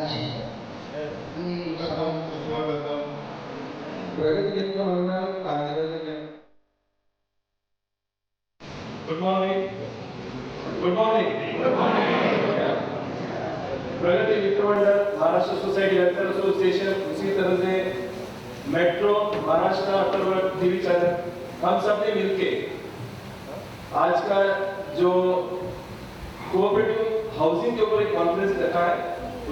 Good morning. Good morning. प्रगति मित्र मंडल Maharashtra society welfare association, उसी तरह से metro Maharashtra Atharva TV channel, हम सब ने मिलके आज का जो कोऑपरेटिव हाउसिंग के ऊपर एक कॉन्फ्रेंस रखा है,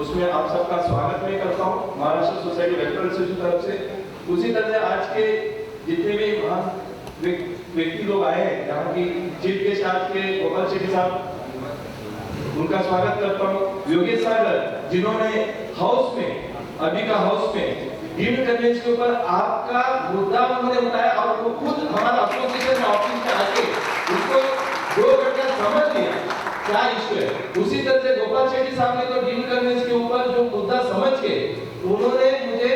उसमें आप सबका स्वागत मैं करता हूँ महाराष्ट्र सोसाइटी वेलफेयर एसोसिएशन तरफ से। उसी तरह से आज के जितने भी महान व्यक्ति लोग आए हैं, यहाँ की चीफ गेस्ट आज के गोपाल शेट्टी साहब, उनका स्वागत करता हूँ। योगेश सागर जिन्होंने हाउस में, अभी का हाउस में डीम्ड कन्वेंस के ऊपर आपका मुद्दा उन्होंने उठाया और वो खुद हमारा एसोसिएशन में ऑफिस में आके उसको 2 घंटा समझ लिया क्या इश्यू है। उसी तरह से गोपाल शेट्टी साहब ने तो डीम्ड कन्वेंस के ऊपर जो मुद्दा समझ के उन्होंने मुझे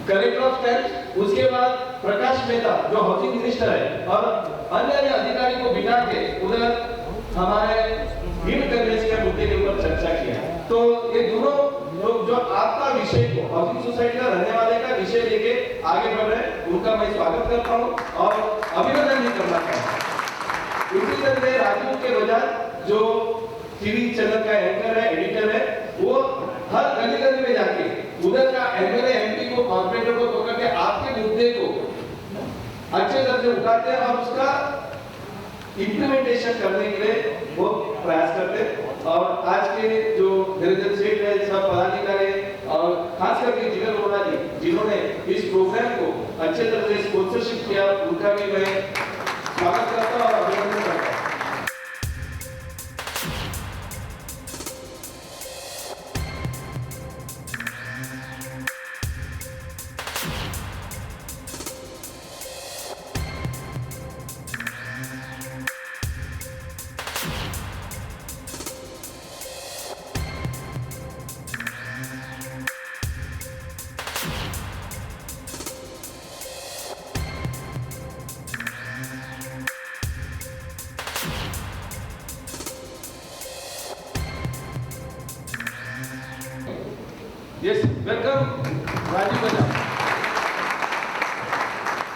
कलेक्टर ऑफ स्टेट, उसके बाद प्रकाश मेहता जो हाउसिंग मिनिस्टर है और अन्य अधिकारी को बिठा के उधर हमारे डीम्ड कन्वेंस के मुद्दे के ऊपर चर्चा किया। तो ये दोनों लोग जो आपका विषय को हाउसिंग सोसाइटी का रहने वाले का विषय लेके आगे बढ़ रहे हैं, उनका मैं स्वागत करता हूँ और अभिनंदन भी करना चाहता हूँ। इसी तरह से राजू के बजाय जो टीवी चैनल का एंकर है, एडिटर है, वो हर गली गली में जाके उधर का एमएलए एमपी को, कॉर्पोरेटर को पकड़ के आपके मुद्दे को अच्छे तरह से उठाते हैं और उसका इम्प्लीमेंटेशन करने के लिए वो प्रयास करते हैं। और आज के जो निरंजन सेठ है, सब पदाधिकारी और खास करके जिगर रोड़ा जी जिन्होंने इस प्रोग्राम को अच्छे तरह से स्पॉन्सरशिप किया, उनका भी मैं स्वागत करता हूँ और अभिनंदन करता हूँ। Yes, welcome, Rajiv Bajaj.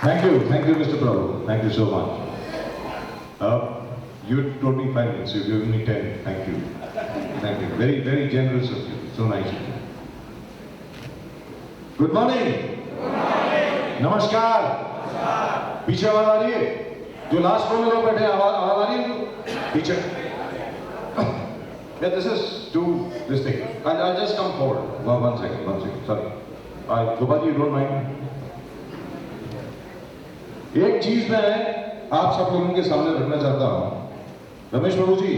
Thank you, Mr. Prabhu. Thank you so much. You told me 5 minutes, you've given me 10. Thank you. Thank you. Very, very generous of you. So nice of you. Good morning. Good morning. नमस्कार. पीछे आवाज आ रही है? जो last row में लोग बैठे हैं, आवाज आ रही है? पीछे. Yeah, this is to this thing. I'll just come forward. One second. Sorry. Gopal, you don't mind? एक चीज मैं आप सब लोगों के सामने रखना चाहता हूं। रमेश प्रभु जी,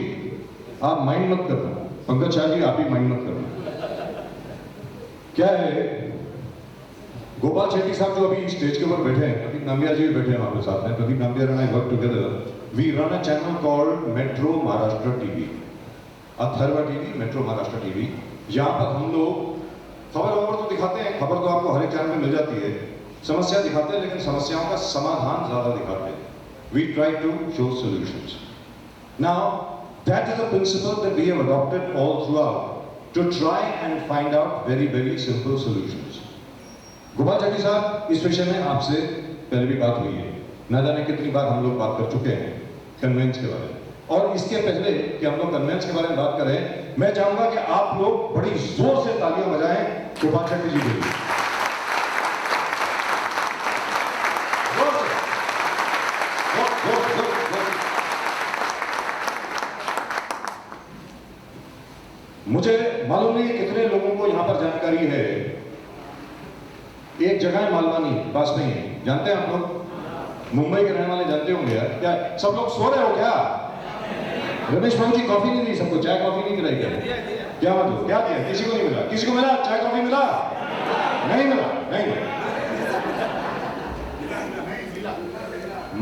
आप माइंड मत करना। पंकज शाह जी, आप ही माइंड मत करना। क्या है, गोपाल शेट्टी साहब जो अभी स्टेज के ऊपर बैठे हैं, प्रदीप नाम्बिया जी भी बैठे हैं हमारे साथ में। Pradeep Namibia and I work together. We run a channel called Metro Maharashtra TV. Atharva TV, metro Maharashtra TV. यहाँ पर हम लोग खबर तो दिखाते हैं, खबर तो आपको हर एक चैनल में मिल जाती है, समस्या दिखाते हैं, लेकिन समस्याओं का समाधान ज्यादा दिखाते हैं। We try to show solutions. Now, that is a principle that we have adopted all throughout to try and find out very, very simple solutions. Gopal Shetty साहब, इस विषय में आपसे पहले भी बात हुई है, न जाने कितनी बार हम लोग बात कर चुके हैं कन्वेंस के बारे में। और इसके पहले कि हम लोग कन्वेंस के बारे में बात करें, मैं चाहूंगा कि आप लोग बड़ी जोर से तालियां बजाएं गोपाल शेट्टी जी के लिए। मुझे मालूम नहीं कितने लोगों को यहां पर जानकारी है, एक जगह है मालवानी, पास में है, जानते हैं आप लोग? मुंबई के रहने वाले जानते होंगे यार। क्या सब लोग सो रहे हो क्या? रमेश बाबू जी कॉफी नहीं दी सबको, चाय कॉफी नहीं खिलाई क्या मतलब? क्या दिया? किसी को नहीं मिला? किसी को मिला? चाय कॉफी मिला? नहीं मिला, नहीं मिला।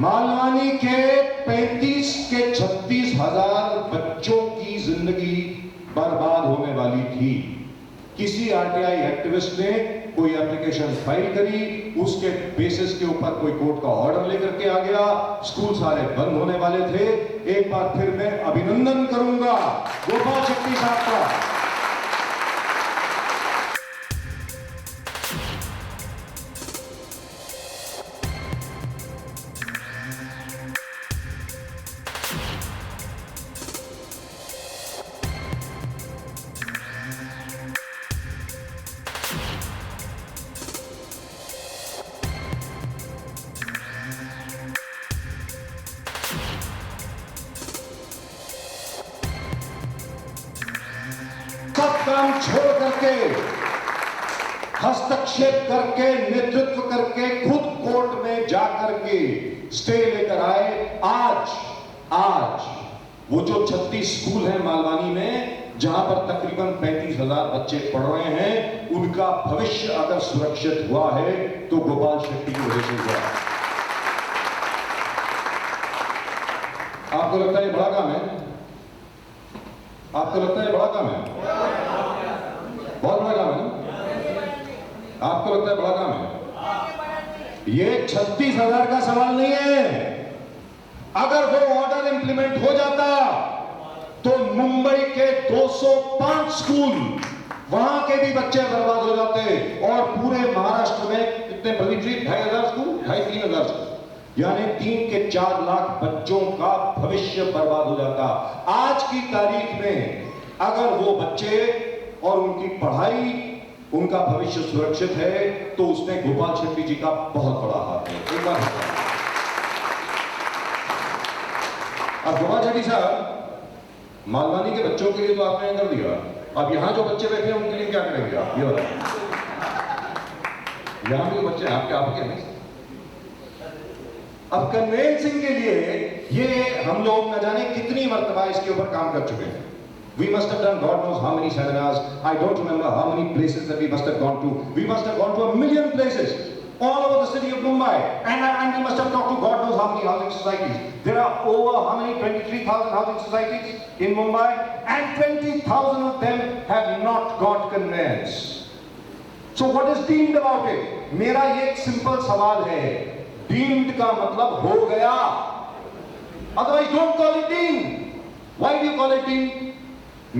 मालवानी के 35 के 36 हजार बच्चों की जिंदगी बर्बाद होने वाली थी। किसी आरटीआई एक्टिविस्ट ने कोई एप्लीकेशन फाइल करी, उसके बेसिस के ऊपर कोई कोर्ट का ऑर्डर लेकर के आ गया, स्कूल सारे बंद होने वाले थे। एक बार फिर मैं अभिनंदन करूंगा गोपाल शेट्टी साहब का। काम छोड़ करके, हस्तक्षेप करके, नेतृत्व करके, खुद कोर्ट में जाकर के स्टे लेकर आए। आज वो जो 36 स्कूल हैं मालवानी में, जहां पर तकरीबन 35,000 बच्चे पढ़ रहे हैं, उनका भविष्य अगर सुरक्षित हुआ है तो गोपाल शेट्टी की वजह से हुआ। आपको लगता है ये बड़ा काम है? आपको लगता है बड़ा काम है? बहुत बड़ा काम है ना? आपको लगता है बड़ा काम है? ये 36,000 का सवाल नहीं है। अगर वो ऑर्डर इंप्लीमेंट हो जाता तो मुंबई के 205 स्कूल, वहां के भी बच्चे बर्बाद हो जाते, और पूरे महाराष्ट्र में कितने प्रदीप जी? 2,500 स्कूल, 2,500-3,000 स्कूल, यानी 3 के 4 लाख बच्चों का भविष्य बर्बाद हो जाता। आज की तारीख में अगर वो बच्चे और उनकी पढ़ाई, उनका भविष्य सुरक्षित है, तो उसमें गोपाल शेट्टी जी का बहुत बड़ा हाथ है। एक बार अब गोपाल शेट्टी साहब, मालवानी के बच्चों के लिए तो आपने कर दिया, अब यहां जो बच्चे बैठे हैं उनके लिए क्या करेंगे आप? ये बताइए। यहां भी बच्चे आपके नहीं। अब कन्वेंसिंग के लिए ये हम लोग न जाने कितनी मर्तबा इसके ऊपर काम कर चुके हैं। We must have done God knows how many seminars. I don't remember how many places that we must have gone to. We must have gone to 1,000,000 places all over the city of Mumbai, and we must have talked to God knows how many housing societies. There are over how many? 23,000 housing societies in Mumbai, and 20,000 of them have not got conveyance. So what is deemed about it? मेरा ये एक simple सवाल है, deemed का मतलब हो गया, otherwise don't call it deemed. Why do you call it deemed?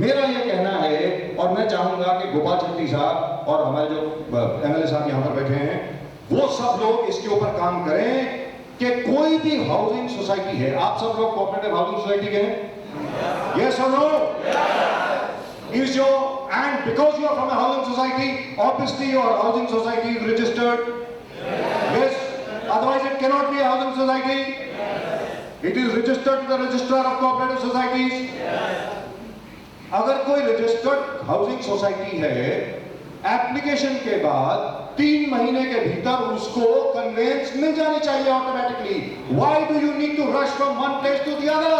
मेरा ये कहना है, और मैं चाहूंगा कि गोपाल शेट्टी साहब और हमारे जो एमएलए साहब यहां पर बैठे हैं, वो सब लोग इसके ऊपर काम करें कि कोई भी हाउसिंग सोसाइटी है, आप सब लोग कोऑपरेटिव हाउसिंग सोसाइटी के हैं? यस और no? Is your, and because you are from a housing society, obviously your housing society is registered. Yes. Otherwise it cannot be a housing society. It is registered to the registrar of cooperative societies. अगर कोई registered housing society है, application के बाद 3 महीने के भीतर उसको convince मिल जानी चाहिए automatically. Why do you need to rush from one place to the other?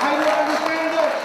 I don't understand this.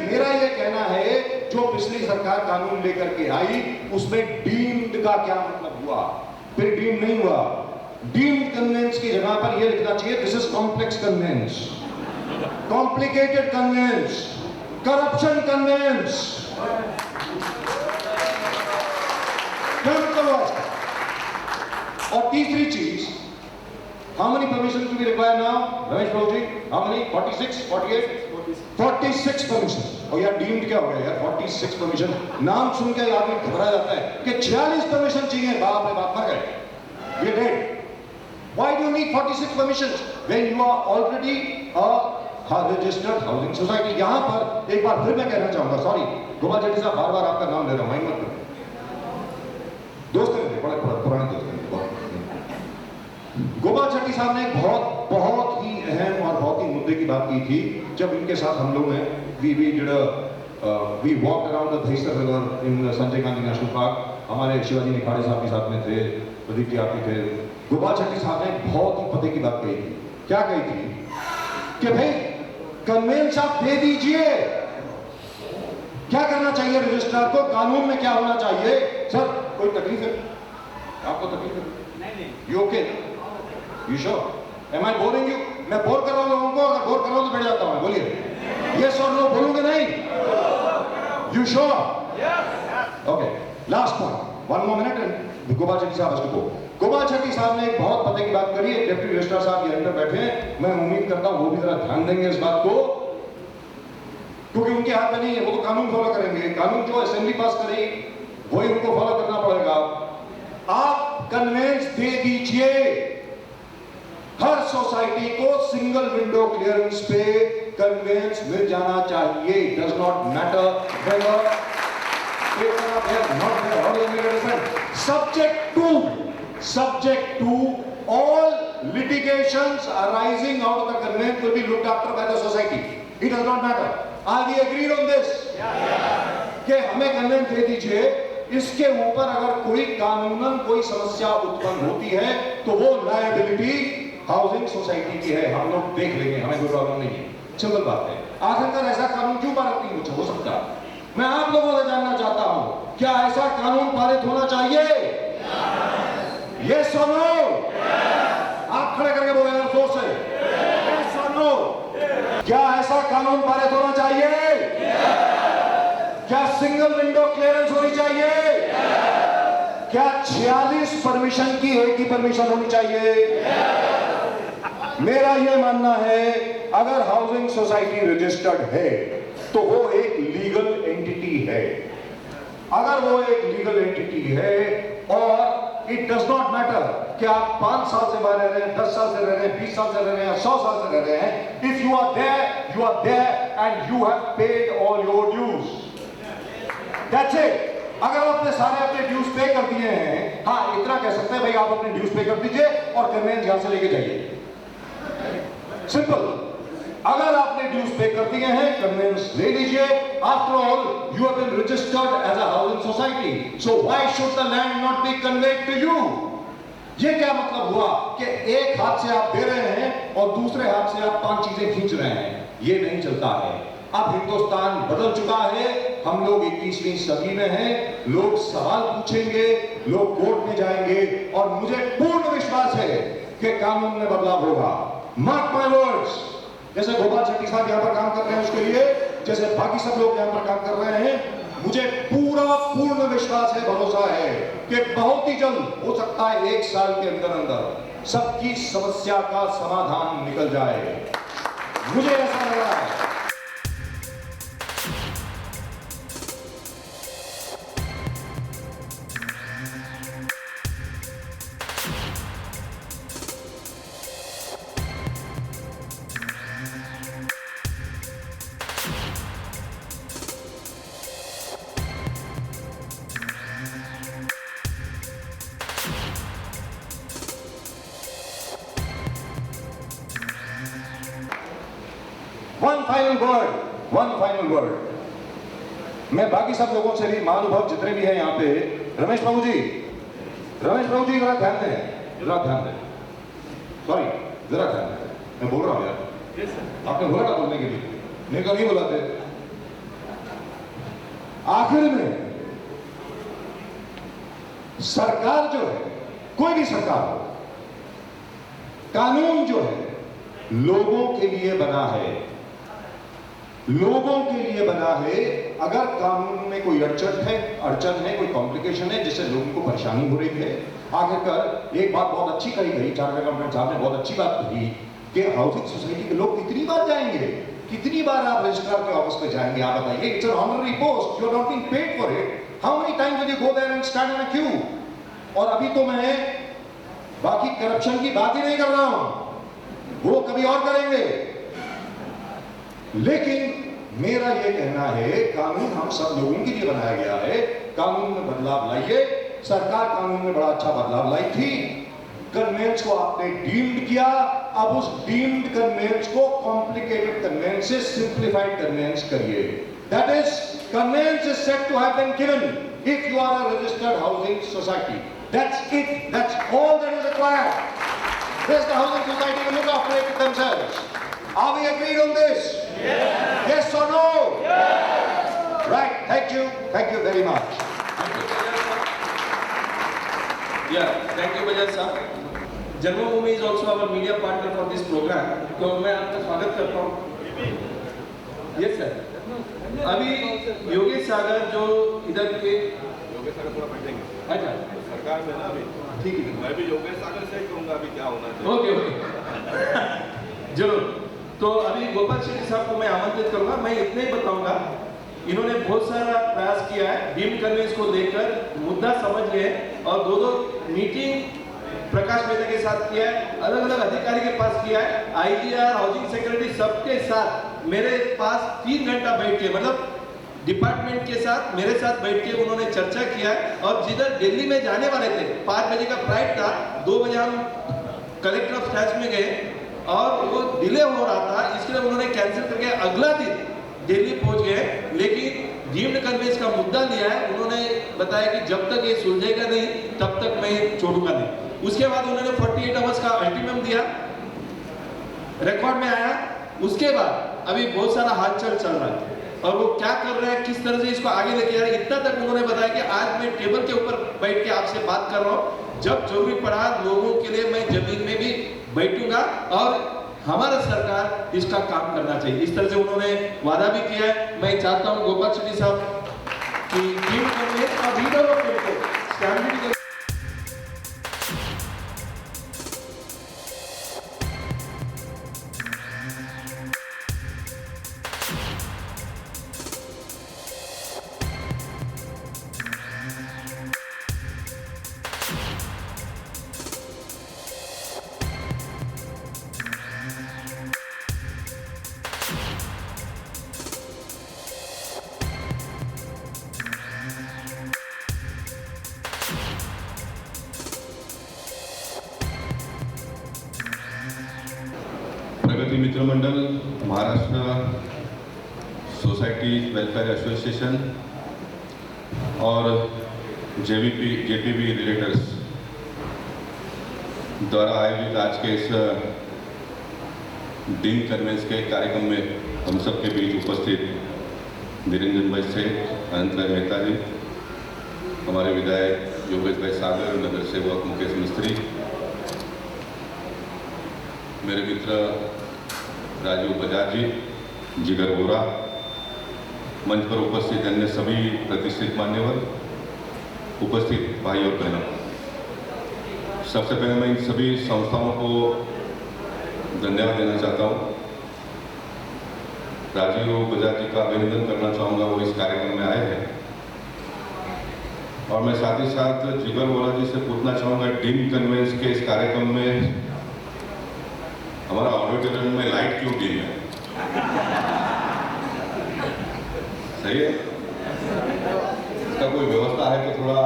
मेरा ये कहना है, जो पिछली सरकार कानून लेकर के आई, उसमें डीम्ड का क्या मतलब हुआ? फिर डीम्ड नहीं हुआ। डीम्ड कन्वेंस की जगह पर यह लिखना चाहिए, this is complex conveyance, complicated conveyance, corruption conveyance. और तीसरी चीज, how many permissions do we require now? Ramesh Babu ji, how many? 46, 48? 46 permission. और यार डीम्ड क्या हो गया यार? 46 परमिशन, नाम सुन के आदमी घबरा जाता है कि 46 परमिशन चाहिए। बाप रे बाप, मर गए, we are dead. Why do you need 46 permissions when you are already a registered housing society? यहाँ पर एक बार फिर मैं कहना चाहूंगा, सॉरी गोपाल शेट्टी साहब, बार बार आपका नाम ले रहा हूं, माइंड मत करो, दोस्त हैं, बड़े पुराने दोस्त हैं। गोपाल शेट्टी साहब ने बहुत ही अहम और बहुत ही मुद्दे की बात की थी जब इनके साथ हम लोग हैं, we walk around the Dahisar river in Sanjay Gandhi national park. हमारे शिवाजी निखाड़े साहब भी साथ में थे, प्रदीप जी आप भी थे। गोपाल शेट्टी साहब ने बहुत ही पते की बात कही थी। क्या कही थी? कि भाई कन्वेंस आप दे दीजिए। क्या करना चाहिए रजिस्ट्रार को? कानून में क्या होना चाहिए? सर कोई तकलीफ है आपको? तकलीफ है? You okay? You sure? Am I boring you? मैं बोर कर रहा हूं लोगों को? अगर बोर कर रहा हूं तो बैठ जाता हूं। बोलिए यस और नो, बोलूंगे नहीं? You sure? Okay, last point. One more minute and Gopal Shetty साहब को गोपाल शेट्टी साहब ने एक बहुत पते की बात करी है, डिप्टी रजिस्ट्रार साहब यहीं पर बैठे हैं, मैं उम्मीद करता हूं वो भी जरा ध्यान देंगे इस बात को, क्योंकि उनके हाथ में नहीं है, वो तो कानून फॉलो करेंगे, कानून जो असेंबली पास करेगी वही उनको फॉलो करना पड़ेगा। आप कन्वेंस दे दीजिए, हर सोसाइटी को सिंगल विंडो क्लियरेंस पे कन्वेंस मिल जाना चाहिए। It does not matter whether subject to all litigations arising out of the conveyance will be looked after by the society. It does not matter. Are we agreed on this? कि हमें convince दे दीजिए, इसके ऊपर अगर कोई कानूनन कोई समस्या उत्पन्न होती है तो वो लायबिलिटी हाउसिंग सोसाइटी की है, हम लोग देख लेंगे, हमें कोई प्रॉब्लम नहीं है, सिंपल बात है। आखिरकार ऐसा कानून क्यों पारित नहीं हो सकता? मैं आप लोगों से जानना चाहता हूं, क्या ऐसा कानून पारित होना चाहिए? यस और नो? आप खड़े करके बोले यार जोर से, यस और नो? क्या ऐसा कानून पारित होना चाहिए? क्या सिंगल विंडो क्लियरेंस होनी चाहिए? क्या 46 परमिशन की एक ही परमिशन होनी चाहिए? मेरा यह मानना है, अगर हाउसिंग सोसाइटी रजिस्टर्ड है तो वो एक लीगल एंटिटी है। अगर वो एक लीगल एंटिटी है और इट डज नॉट मैटर कि आप 5 साल से बाहर रह रहे हैं, 10 साल से रह रहे हैं, 20 साल से रह रहे हैं, 100 साल से रह रहे हैं, if you are there and you have paid all your dues, that's it. अगर आपने सारे अपने ड्यूज पे कर दिए हैं, हाँ इतना कह सकते हैं भाई आप अपने ड्यूज पे कर दीजिए और कन्वेंस यहां से लेके जाइए, सिंपल। अगर आपने ड्यूज पे कर दिए हैं, कन्वेंस ले लीजिए। After all you have been registered as a housing society, so why should the land not be conveyed to you? ये क्या मतलब हुआ कि एक हाथ से आप दे रहे हैं और दूसरे हाथ से आप 5 चीजें खींच रहे हैं? ये नहीं चलता है। अब हिंदुस्तान बदल चुका है, हम लोग 21वीं सदी में हैं, लोग सवाल पूछेंगे, लोग कोर्ट में जाएंगे और मुझे पूर्ण विश्वास है कि कानून में बदलाव होगा। मार्क माय वर्ड्स, जैसे गोपाल शेट्टी साहब यहां पर काम कर रहे हैं उसके लिए, जैसे बाकी सब लोग यहां पर काम कर रहे हैं, मुझे पूर्ण विश्वास है, भरोसा है कि बहुत ही जल्द, हो सकता है 1 साल के अंदर अंदर सबकी समस्या का समाधान निकल जाए। मुझे ऐसा लग रहा है। One final word. मैं बाकी सब लोगों से भी, महानुभाव जितने भी हैं यहाँ पे, रमेश प्रभु जी जरा ध्यान दें, सॉरी जरा ध्यान दें, मैं बोल रहा हूँ यार, आपने बोला था बोलने के लिए, नहीं तो नहीं बुलाते। आखिर में सरकार जो है, कोई भी सरकार हो, कानून जो है लोगों के लिए बना है, लोगों के लिए बना है। अगर कानून में कोई अड़चन है, कोई कॉम्प्लिकेशन है जिससे लोगों को परेशानी हो रही है, आखिरकार एक बात बहुत अच्छी कही गई, चार्टर्ड अकाउंटेंट साहब ने बहुत अच्छी बात कही कि हाउसिंग सोसाइटी के लोग कितनी बार जाएंगे, कितनी बार आप रजिस्ट्रार के ऑफिस पे जाएंगे? आप बताइए, it's an honorary post, you are not being paid for it. How many times will you go there and stand in a queue? और अभी तो मैं बाकी करप्शन की बात ही नहीं कर रहा हूं, वो कभी और करेंगे। लेकिन मेरा यह कहना है, कानून हम सब लोगों के लिए बनाया गया है, कानून में बदलाव लाइए। सरकार कानून में बड़ा अच्छा बदलाव लाई थी, कन्वेंस को आपने डीम्ड किया, अब उस डीम्ड कन्वेंस को कॉम्प्लिकेटेड कन्वेंस से सिंप्लीफाइड कन्वेंस करिए। That is, conveyance is said to have been given if you are a registered housing society. That's it, that's all that is required. There's the housing society will look after it themselves. Are we agreed on this? Yes. Yes or no? Yes. Right. Thank you very much. Yeah, thank you Bajaj साहब. जन्मभूमि is also our media partner for this program. तो मैं आपका स्वागत करता हूँ. Yes sir. अभी योगेश सागर जो इधर के योगेश सागर थोड़ा बैठेंगे अच्छा सरकार में ना अभी। ठीक है, मैं भी योगेश सागर से ही कहूँगा अभी क्या होना चाहिए। ओके ओके जरूर। तो अभी गोपाल शेट्टी साहब को मैं आमंत्रित करूंगा। मैं इतने ही बताऊंगा, इन्होंने बहुत सारा प्रयास किया है डीम्ड कन्वेंस को लेकर, मुद्दा समझ गए और दो मीटिंग प्रकाश मेहता के साथ किया है, अलग अलग अधिकारी के पास किया है, आईजीआर, हाउसिंग सेक्रेटरी सबके साथ मेरे पास 3 घंटा बैठ के, मतलब डिपार्टमेंट के साथ मेरे साथ बैठ के उन्होंने चर्चा किया है। और जिधर दिल्ली में जाने वाले थे, 5 बजे का फ्लाइट था, 2 बजे हम कलेक्टर ऑफ स्टाफ में गए और वो डिले हो रहा था, इसलिए उन्होंने कैंसिल करके अगला दिन दिल्ली पहुंच गए। लेकिन डीम्ड कन्वेंस का मुद्दा लिया है, उन्होंने बताया कि जब तक ये सुलझेगा नहीं तब तक मैं छोड़ूंगा नहीं। उसके बाद उन्होंने 48 आवर्स का अल्टीमेटम दिया, रिकॉर्ड में आया। उसके बाद अभी बहुत सारा हालचाल चल रहा है और वो क्या कर रहे हैं, किस तरह से इसको आगे लेके जा रहे हैं, इतना तक उन्होंने बताया कि आज मैं टेबल के ऊपर बैठ के आपसे बात कर रहा हूँ, जब जरूरी पड़ा लोगों के लिए मैं जमीन में भी बैठूंगा और हमारा सरकार इसका काम करना चाहिए। इस तरह से उन्होंने वादा भी किया है। मैं चाहता हूं गोपाल शेट्टी साहब की टीम करने और लीडर ऑफ को स्टैंडर्ड प्रगति मित्र मंडल, महाराष्ट्र सोसाइटी वेलफेयर एसोसिएशन और जेपीबी रिलेटर्स द्वारा आयोजित आज के इस डीम्ड कन्वेंस के कार्यक्रम में हम सबके बीच उपस्थित निरंजन भाई सेठ, अनंत भाई मेहता जी, हमारे विधायक योगेश भाई सागर, नगर सेवक मुकेश मिस्त्री, मेरे मित्र राजीव बजाज जी, जिगर बोरा, मंच पर उपस्थित अन्य सभी प्रतिष्ठित मान्यवर, उपस्थित भाई और बहनों, सबसे पहले मैं इन सभी संस्थाओं को धन्यवाद देना चाहता हूँ। राजीव बजाज जी का अभिनंदन करना चाहूँगा, वो इस कार्यक्रम में आए हैं। और मैं साथ ही साथ जिगर बोरा जी से पूछना चाहूँगा, डीम्ड कन्वेंस के इस कार्यक्रम में हमारा ऑडिटोरियम में लाइट क्यों डीम है? सही है? इसका कोई व्यवस्था है तो थोड़ा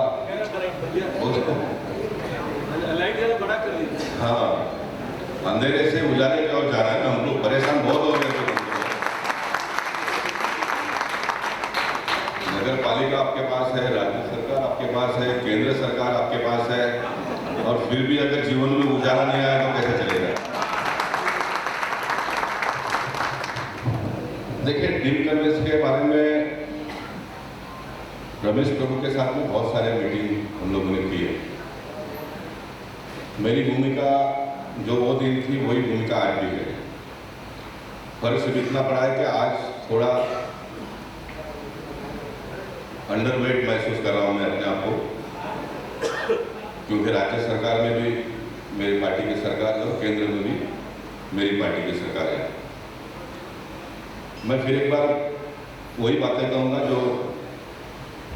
लाइट जरा बड़ा कर लीजिए। हाँ, अंधेरे से उजाले पे और जाना है ना, हम लोग परेशान बहुत हो रहे थे। नगर पालिका आपके पास है, राज्य सरकार आपके पास है, केंद्र सरकार आपके पास है, और फिर भी अगर जीवन में उजाला नहीं आया तो कैसे चलेगा? देखिए, डीम्ड कन्वेंस के बारे में रमेश प्रभु के साथ में बहुत सारे मीटिंग हम लोगों ने की है। मेरी भूमिका जो वो दिन थी वही भूमिका आज भी है। फर्क सिर्फ इतना पड़ा है कि आज थोड़ा अंडरवेट महसूस कर रहा हूँ मैं अपने आप को, क्योंकि राज्य सरकार में भी मेरी पार्टी की सरकार है और केंद्र में भी मेरी पार्टी की सरकार है। मैं फिर एक बार वही बातें कहूँगा जो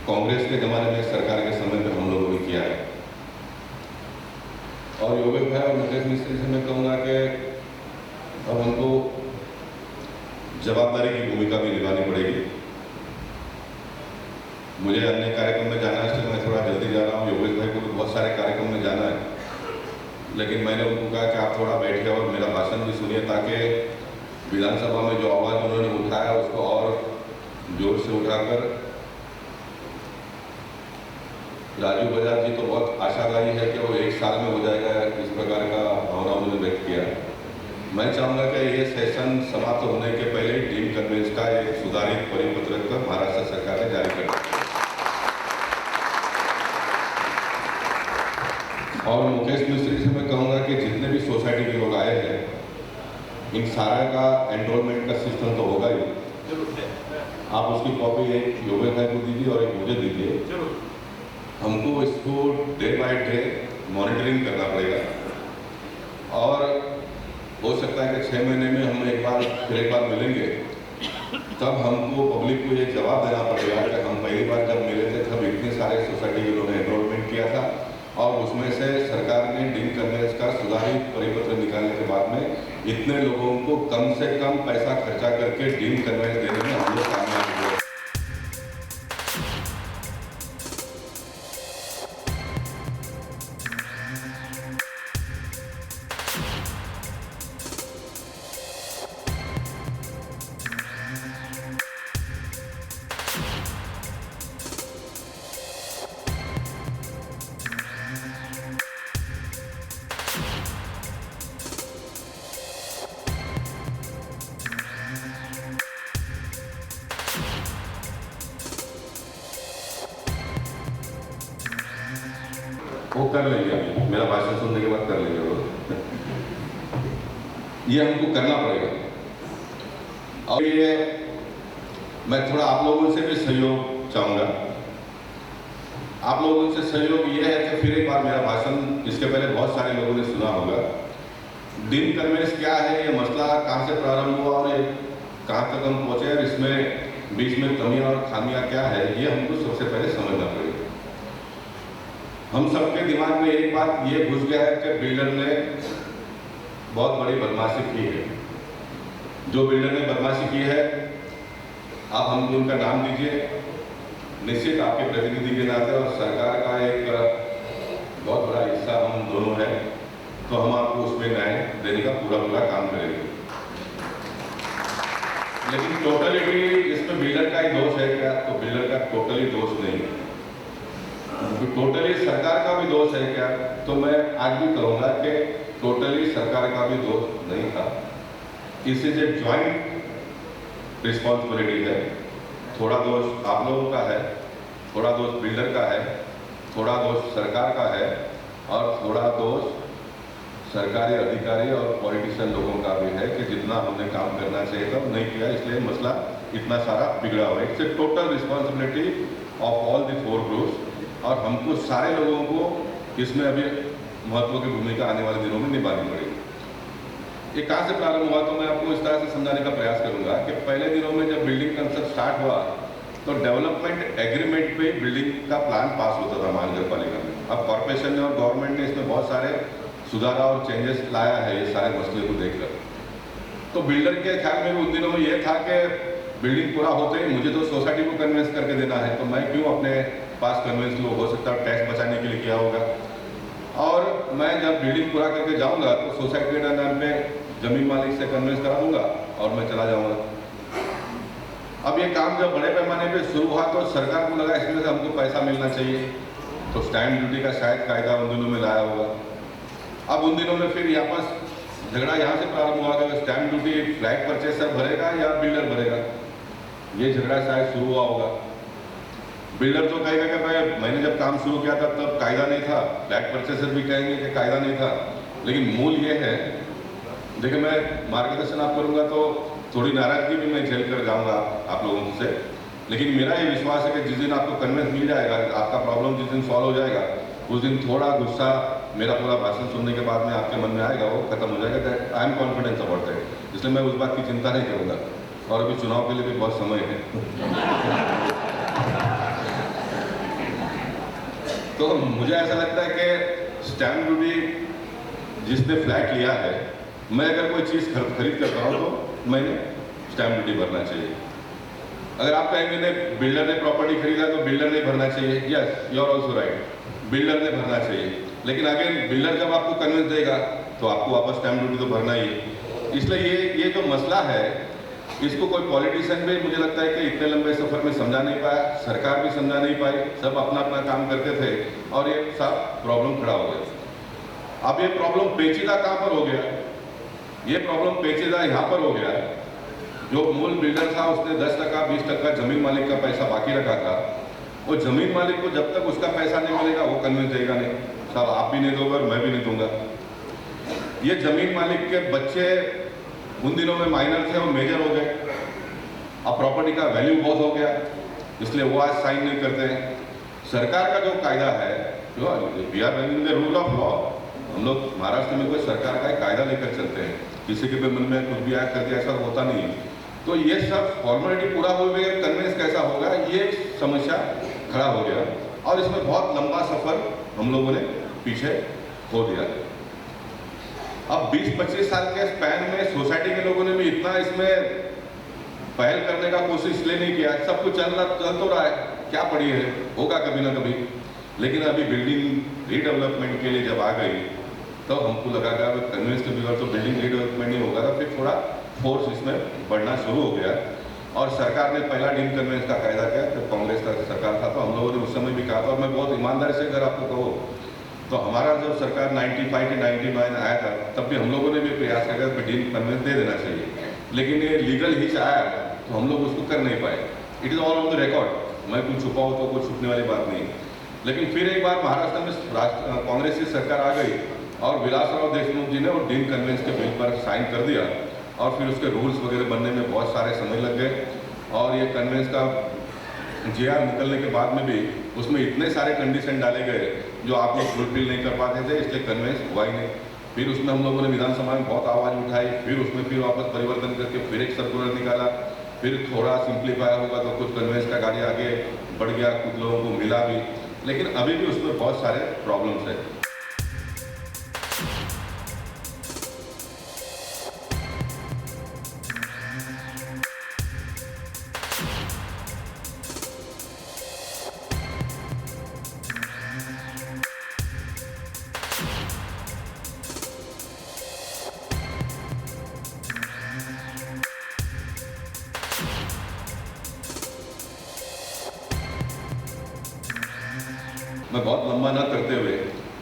कांग्रेस के ज़माने में सरकार के समय में हम लोगों ने किया है। और योगेश भाई और मुकेश मिस्त्री से मैं कहूँगा कि अब हमको जवाबदारी की भूमिका भी निभानी पड़ेगी। मुझे अन्य कार्यक्रम में जाना है, इसलिए मैं थोड़ा जल्दी जा रहा हूँ। योगेश भाई को भी बहुत सारे कार्यक्रम में जाना है, लेकिन मैंने उनको कहा कि आप थोड़ा बैठिए और मेरा भाषण भी सुनिए, ताकि विधानसभा में जो आवाज़ उन्होंने उठाया उसको और जोर से उठाकर। राजीव बजाज जी तो बहुत आशावादी है कि वो 1 साल में हो जाएगा, इस प्रकार का भावना उन्होंने व्यक्त किया। मैं चाहूँगा कि ये सेशन समाप्त होने के पहले डीम्ड कन्वेंस का एक सुधारित परिपत्रक महाराष्ट्र सरकार ने जारी कर दिया। और मुकेश मिस्त्री से मैं कहूँगा कि जितने भी सोसाइटी के लोग आए हैं, इन सारा का एनरोलमेंट का सिस्टम तो होगा ही। आप उसकी कॉपी एक योगेश भाई को दीजिए और एक मुझे दीजिए, हमको इसको डे बाय डे मॉनिटरिंग करना पड़ेगा और हो सकता है कि 6 महीने में हम फिर एक बार मिलेंगे, तब हमको पब्लिक को ये जवाब देना पड़ेगा कि हम पहली बार जब मिले थे तब इतने सारे सोसाइटी के लोगों ने एनरोलमेंट किया था और उसमें से सरकार ने डीम कन्वेंस का सुधारित परिपत्र निकालने के बाद में इतने लोगों को कम से कम पैसा खर्चा करके डीम कन्वेंस देने में हम लोग कामयाब हुए। वो कर लेंगे, अभी मेरा भाषण सुनने के बाद कर लेंगे वो। ये हमको करना पड़ेगा और ये मैं थोड़ा आप लोगों से भी सहयोग चाहूँगा। आप लोगों से सहयोग ये है कि फिर एक बार मेरा भाषण इसके पहले बहुत सारे लोगों ने सुना होगा। डीम कन्वेंस क्या है, ये मसला कहाँ से प्रारंभ हुआ और ये कहाँ तक हम पहुँचे और इसमें बीच में कमियाँ और खामियाँ क्या है, ये हमको सबसे पहले समझना पड़ेगा। हम सबके दिमाग में एक बात ये घुस गया है कि बिल्डर ने बहुत बड़ी बदमाशी की है। जो बिल्डर ने बदमाशी की है, आप हमको उनका नाम दीजिए। निश्चित आपके प्रतिनिधि के नाते और सरकार का एक बहुत बड़ा हिस्सा हम दोनों हैं, तो हम आपको उसमें न्याय देने का पूरा काम करेंगे। लेकिन टोटली इसमें बिल्डर का ही दोष है क्या? तो बिल्डर का टोटली दोष नहीं है, टोटली सरकार का भी दोष है क्या? तो मैं आज भी कहूँगा कि टोटली सरकार का भी दोष नहीं था। इस इज ए जॉइंट रिस्पॉन्सिबिलिटी है। थोड़ा दोष आप लोगों का है, थोड़ा दोष बिल्डर का है, थोड़ा दोष सरकार का है और थोड़ा दोष सरकारी अधिकारी और पॉलिटिशियन लोगों का भी है कि जितना हमने काम करना चाहिए था नहीं किया, इसलिए मसला इतना सारा बिगड़ा हुआ है। It's a total responsibility of all the 4 groups और हमको सारे लोगों को इसमें अभी महत्व की भूमिका आने वाले दिनों में निभानी पड़ेगी। ये कहाँ से प्रारंभ हुआ, तो मैं आपको इस तरह से समझाने का प्रयास करूंगा कि पहले दिनों में जब बिल्डिंग कंस्ट्रक्ट स्टार्ट हुआ तो डेवलपमेंट एग्रीमेंट पे बिल्डिंग का प्लान पास होता था महानगर पालिका में। अब कॉर्पोरेशन ने और गवर्नमेंट ने इसमें बहुत सारे सुधारा और चेंजेस लाया है ये सारे मसले को देखकर। तो बिल्डर के ख्याल में उन दिनों में ये था कि बिल्डिंग पूरा होते ही मुझे तो सोसाइटी को कन्विंस करके देना है, तो मैं क्यों अपने पास कन्विंस लूँ, हो सकता है टैक्स बचाने के लिए किया होगा। और मैं जब बिल्डिंग पूरा करके जाऊंगा तो सोसाइटी के नाम पे जमीन मालिक से कन्विंस करा दूंगा और मैं चला जाऊंगा। अब ये काम जब बड़े पैमाने पे शुरू हुआ तो सरकार को लगा इसमें से हमको पैसा मिलना चाहिए, तो स्टैम्प ड्यूटी का शायद कायदा उन दिनों में लाया होगा। अब उन दिनों में फिर आपस झगड़ा यहाँ से प्रारंभ हुआ कि स्टैम्प ड्यूटी फ्लैट परचेसर भरेगा या बिल्डर भरेगा, ये झगड़ा शायद शुरू हुआ होगा। बिल्डर तो कहेगा कि भाई मैंने जब काम शुरू किया था तब कायदा नहीं था, फ्लैट परचेसर भी कहेंगे कि कायदा नहीं था। लेकिन मूल ये है, देखिए मैं मार्गदर्शन आप करूँगा तो थोड़ी नाराजगी भी मैं झेल कर जाऊँगा आप लोगों से, लेकिन मेरा ये विश्वास है कि जिस दिन आपको कन्विंस मिल जाएगा, आपका प्रॉब्लम जिस दिन सॉल्व हो जाएगा, उस दिन थोड़ा गुस्सा मेरा पूरा भाषण सुनने के बाद में आपके मन में आएगा, वो खत्म हो जाएगा। I am confidence about that, इसलिए मैं उस बात की चिंता नहीं करूँगा। और अभी चुनाव के लिए भी बहुत समय है। तो मुझे ऐसा लगता है कि स्टैम्प ड्यूटी जिसने फ्लैट लिया है, मैं अगर कोई चीज़ खरीद करता हूँ तो मैंने स्टैम्प ड्यूटी भरना चाहिए। अगर आप कहेंगे बिल्डर ने प्रॉपर्टी खरीदा तो बिल्डर ने भरना चाहिए, yes you are also right, builder ने भरना चाहिए। लेकिन अगेन बिल्डर जब आपको कन्विंस देगा तो आपको वापस स्टैम्प ड्यूटी तो भरना ही है। इसलिए ये जो मसला है, इसको कोई पॉलिटिशियन भी मुझे लगता है कि इतने लंबे सफर में समझा नहीं पाया, सरकार भी समझा नहीं पाई, सब अपना अपना काम करते थे और ये सब प्रॉब्लम खड़ा हो गया। अब ये प्रॉब्लम पेचीदा कहाँ पर हो गया? ये प्रॉब्लम पेचीदा यहाँ पर हो गया, जो मूल बिल्डर था उसने 10% 20% जमीन मालिक का पैसा बाकी रखा था। वो जमीन मालिक को जब तक उसका पैसा नहीं मिलेगा वो कन्विंस देगा नहीं, साहब आप भी नहीं दोगे और मैं भी नहीं दूंगा। ये जमीन मालिक के बच्चे उन दिनों में माइनर थे और मेजर हो गए। अब प्रॉपर्टी का वैल्यू बहुत हो गया, इसलिए वो आज साइन नहीं करते हैं। सरकार का जो कायदा है, we are running the rule of law. हम लोग महाराष्ट्र में कोई सरकार का एक कायदा लेकर चलते हैं, किसी के भी मन में कुछ भी आया कर दिया, ऐसा होता नहीं है। तो ये सब फॉर्मेलिटी पूरा हो गया, कन्वेंस कैसा होगा, ये समस्या खड़ा हो गया और इसमें बहुत लंबा सफर हम लोगों ने पीछे खो दिया। अब 20-25 साल के स्पैन में सोसाइटी के लोगों ने भी इतना इसमें पहल करने का कोशिश इसलिए नहीं किया, सब कुछ चल तो रहा है, क्या पड़ी है, होगा कभी ना कभी। लेकिन अभी बिल्डिंग रीडेवलपमेंट के लिए जब आ गई तो हमको लगा कि कन्वेंस के बगैर तो बिल्डिंग रीडेवलपमेंट नहीं होगा, तो फिर थोड़ा फोर्स इसमें बढ़ना शुरू हो गया। और सरकार ने पहला डीम कन्वेंस का कायदा किया, जब कांग्रेस का सरकार था तो हम लोगों ने उस समय भी कहा था, और मैं बहुत ईमानदारी से अगर आपको कहूँ तो हमारा जब सरकार 95 से 99 आया था तब भी हम लोगों ने भी प्रयास किया कि डीम कन्वेंस दे देना चाहिए, लेकिन ये लीगल हिच आया तो हम लोग उसको कर नहीं पाए। It is all on the record, मैं कुछ छुपाऊँ तो कोई छुपने वाली बात नहीं। लेकिन फिर एक बार महाराष्ट्र में कांग्रेस की सरकार आ गई और विलासराव देशमुख जी ने वो डीम कन्वेंस के बिल पर साइन कर दिया, और फिर उसके रूल्स वगैरह बनने में बहुत सारे समय लग गए। और ये कन्वेंस का JR निकलने के बाद में भी उसमें इतने सारे कंडीशन डाले गए जो आप लोग फुलफिल नहीं कर पाते थे, इसलिए कन्वेंस हुआ ही नहीं। फिर उसमें हम लोगों ने विधानसभा में बहुत आवाज़ उठाई, फिर उसमें फिर वापस परिवर्तन करके फिर एक सर्कुलर निकाला, फिर थोड़ा सिंप्लीफाई होगा तो कुछ कन्वेंस का गाड़ी आगे बढ़ गया, कुछ लोगों को मिला भी, लेकिन अभी भी उसमें बहुत सारे प्रॉब्लम्स है। मैं बहुत लंबा ना करते हुए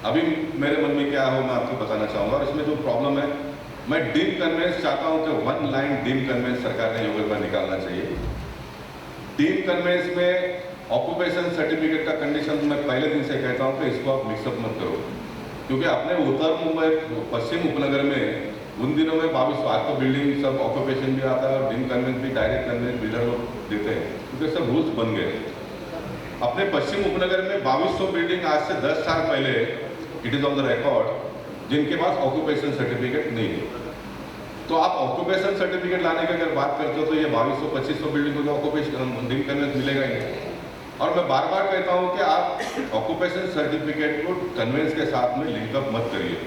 अभी मेरे मन में क्या हो मैं आपको बताना चाहूँगा। और इसमें जो प्रॉब्लम है, मैं डीम कन्वेंस चाहता हूँ कि 1 लाइन डीम कन्वेंस सरकार ने योजना में निकालना चाहिए। डीम कन्वेंस में ऑक्यूपेशन सर्टिफिकेट का कंडीशन मैं पहले दिन से कहता हूँ कि इसको आप मिक्सअप मत करो, क्योंकि अपने उत्तर मुंबई पश्चिम उपनगर में उन दिनों में 22 आज तो बिल्डिंग सब ऑक्यूपेशन भी आता है और डीम कन्वेंस भी डायरेक्ट कन्वेंस बिल्डर लोग देते हैं, क्योंकि सब रूल्स बन गए। अपने पश्चिम उपनगर में 2200 बिल्डिंग आज से 10 साल पहले, it is on the record, जिनके पास ऑक्यूपेशन सर्टिफिकेट नहीं है। तो आप ऑक्यूपेशन सर्टिफिकेट लाने की अगर बात करते हो तो ये 2200-2500 बिल्डिंग को ऑक्यूपेशन डीम कन्वेंस मिलेगा ही नहीं। और मैं बार बार कहता हूँ कि आप ऑक्यूपेशन सर्टिफिकेट को कन्वेंस के साथ में लिंकअप मत करिए।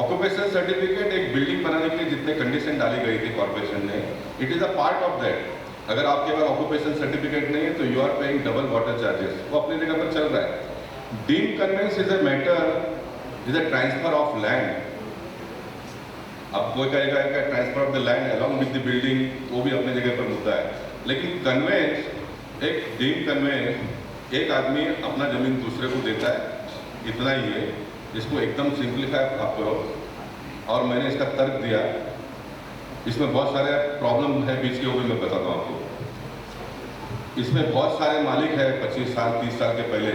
ऑक्यूपेशन सर्टिफिकेट एक बिल्डिंग बनाने के लिए जितने कंडीशन डाली गई थी कॉर्पोरेशन ने, it is a part of that. अगर आपके पास ऑक्यूपेशन सर्टिफिकेट नहीं है तो you are paying double water charges, वो अपनी जगह पर चल रहा है। Deem conveyance is a matter, is a transfer of land. अब कोई कहेगा कि transfer of the land along with the building, वो भी अपनी जगह पर मुद्दा है, लेकिन कन्वेंस, एक डीम कन्वेंस एक आदमी अपना जमीन दूसरे को देता है, इतना ही है। इसको एकदम सिंप्लीफाई आप करो। और मैंने इसका तर्क दिया, इसमें बहुत सारे प्रॉब्लम है बीच के, वो भी मैं बताता हूँ आपको। इसमें बहुत सारे मालिक है 25 साल 30 साल के पहले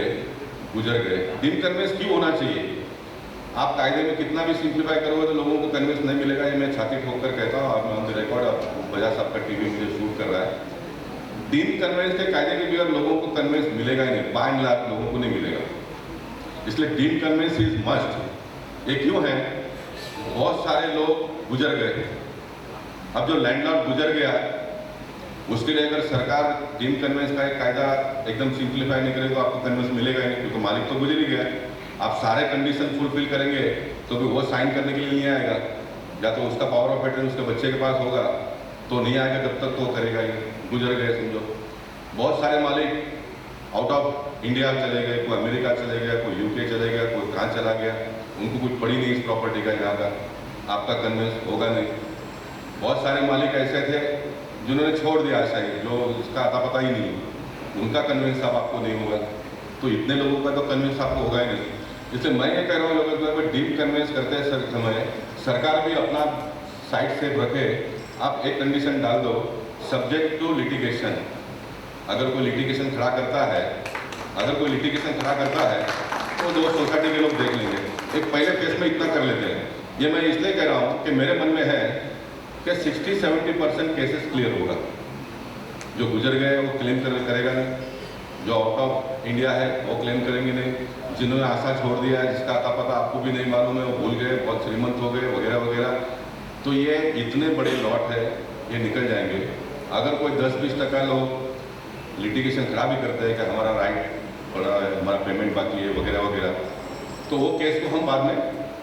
गुजर गए। डीम कन्वेंस क्यों होना चाहिए? आप कायदे में कितना भी सिंप्लीफाई करोगे तो लोगों को कन्वेंस नहीं मिलेगा, ये मैं छाती ठोक कर कहता हूँ। आप ऑन द रिकॉर्ड, बजाज साहब का टीवी मुझे शूट कर रहा है। डीम कन्वेंस के कायदे के बगैर लोगों को कन्वेंस मिलेगा ही नहीं, 5 लाख लोगों को नहीं मिलेगा। इसलिए डीम कन्वेंस इज मस्ट। ये क्यों है? बहुत सारे लोग गुजर गए, अब जो लैंडलॉर्ड गुजर गया उसके लिए अगर सरकार डीम कन्वेंस का एक कायदा एकदम सिंप्लीफाई नहीं करे तो आपको कन्वेंस मिलेगा ही नहीं, क्योंकि मालिक तो गुजर ही गया। आप सारे कंडीशन फुलफिल करेंगे तो भी वो साइन करने के लिए नहीं आएगा, या तो उसका पावर ऑफ अटर्नी उसके बच्चे के पास होगा तो नहीं आएगा, जब तक तो करेगा ही। गुजर गए समझो। बहुत सारे मालिक आउट ऑफ इंडिया चले गए, कोई अमेरिका चले गया, कोई UK चले गया, कोई कहाँ चला गया, उनको कुछ पड़ी नहीं इस प्रॉपर्टी का यहाँ का, आपका कन्वेंस होगा नहीं। बहुत सारे मालिक ऐसे थे जिन्होंने छोड़ दिया ऐसा ही, जो इसका आता पता ही नहीं, उनका कन्वेंस अब आपको नहीं होगा। तो इतने लोगों का तो कन्वेंस आपको होगा ही नहीं। इसलिए मैं ये कह रहा हूँ लोगों को, डीम कन्वेंस करते समय सरकार भी अपना साइड से रखे। आप एक कंडीशन डाल दो, सब्जेक्ट टू लिटिगेशन। अगर कोई लिटिगेशन खड़ा करता है, तो 2 सोसाइटी के लोग देख लेंगे। एक पहले केस में इतना कर लेते हैं। ये मैं इसलिए कह रहा हूँ कि मेरे मन में है कि 60-70% केसेस क्लियर होगा। जो गुजर गए वो क्लेम करेगा नहीं, जो आउट ऑफ इंडिया है वो क्लेम करेंगे नहीं, जिन्होंने आशा छोड़ दिया है, जिसका आता पता आपको भी नहीं मालूम है, वो भूल गए, बहुत श्रीमंत हो गए वगैरह वगैरह, तो ये इतने बड़े लॉट है, ये निकल जाएंगे। अगर कोई 10-20% लोग लिटिगेशन खड़ा भी करते हैं कि हमारा राइट पड़ा है, हमारा पेमेंट बाकी है वगैरह वगैरह, तो वो केस को हम बाद में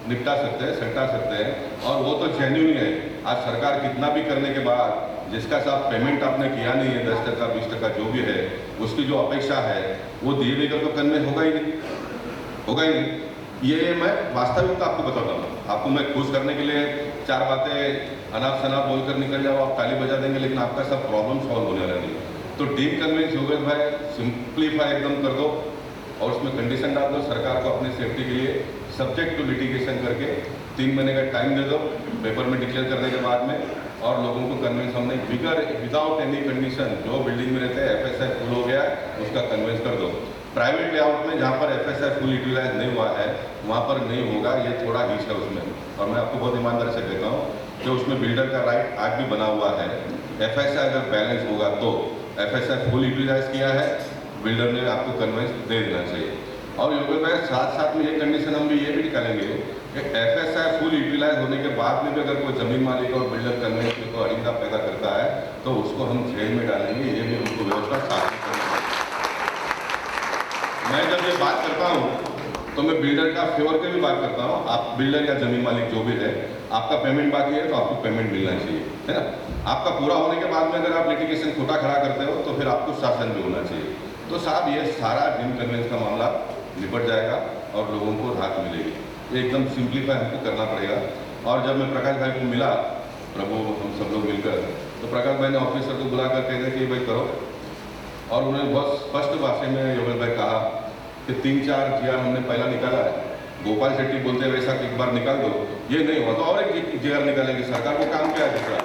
निपटा सकते हैं, सल्टा सकते हैं, और वो तो जेन्युइन है। आज सरकार कितना भी करने के बाद जिसका साथ पेमेंट आपने किया नहीं है, 10%, 20% जो भी है, उसकी जो अपेक्षा है वो दिए बगैर तो कन्वे होगा ही नहीं, होगा ही नहीं। ये मैं वास्तविकता आपको बताता हूँ। आपको मैं खुश करने के लिए 4 बातें अनाप शनाप बोलकर निकल जाओ, आप ताली बजा देंगे, लेकिन आपका सब प्रॉब्लम सॉल्व होने वाला नहीं। तो डीम कन्वेंस योगेश भाई सिंप्लीफाई एकदम कर दो और उसमें कंडीशन डाल दो सरकार को अपनी सेफ्टी के लिए, सब्जेक्ट टू लिटिगेशन करके 3 महीने का टाइम दे दो पेपर में डिक्लेयर करने के बाद में, और लोगों को कन्वेंस हमने विदाउट एनी कंडीशन, जो बिल्डिंग में रहते हैं एफएसआई फुल हो गया उसका कन्वेंस कर दो। प्राइवेट लेआउट में जहाँ पर एफएसआई फुल यूटिलाइज नहीं हुआ है वहाँ पर नहीं होगा, ये थोड़ा हिच है उसमें। और मैं आपको बहुत ईमानदारी से कहता हूँ कि उसमें बिल्डर का राइट आज भी बना हुआ है। एफएसआई अगर बैलेंस होगा तो एफएसआई फुल यूटिलाइज किया है, बिल्डर ने आपको कन्वेंस दे देना चाहिए। और योगेश भाई साथ साथ में ये कंडीशन हम भी ये भी निकालेंगे कि एफएसआई फुल यूटिलाइज होने के बाद में भी अगर कोई जमीन मालिक और बिल्डर कन्वेंस में कोई अड़िंगा पैदा करता है तो उसको हम जेल में डालेंगे, ये भी उनको व्यवस्था साथ करनी है। मैं जब ये बात करता हूँ तो मैं बिल्डर का फेवर की भी बात करता हूँ। आप बिल्डर या जमीन मालिक जो भी है, आपका पेमेंट बाकी है तो आपको पेमेंट मिलना चाहिए, है ना। आपका पूरा होने के बाद में अगर आप लिटिगेशन खोटा खड़ा करते हो तो फिर आपको शासन भी होना चाहिए। तो साहब ये सारा डीम कन्वेंस का मामला निपट जाएगा और लोगों को राहत मिलेगी। ये एकदम सिंप्लीफाई हमको करना पड़ेगा। और जब मैं प्रकाश भाई को मिला, प्रभु हम सब लोग मिलकर, तो प्रकाश भाई ने ऑफिसर को बुला कर कहते कि भाई करो, और उन्होंने बहुत स्पष्ट भाषा में योगेश भाई कहा कि 3-4 जीआर हमने पहला निकाला है। गोपाल शेट्टी बोलते हैं वैसा कि एक बार निकाल दो, ये नहीं हुआ तो और एक जीआर निकालेंगे। सरकार को काम क्या है दूसरा,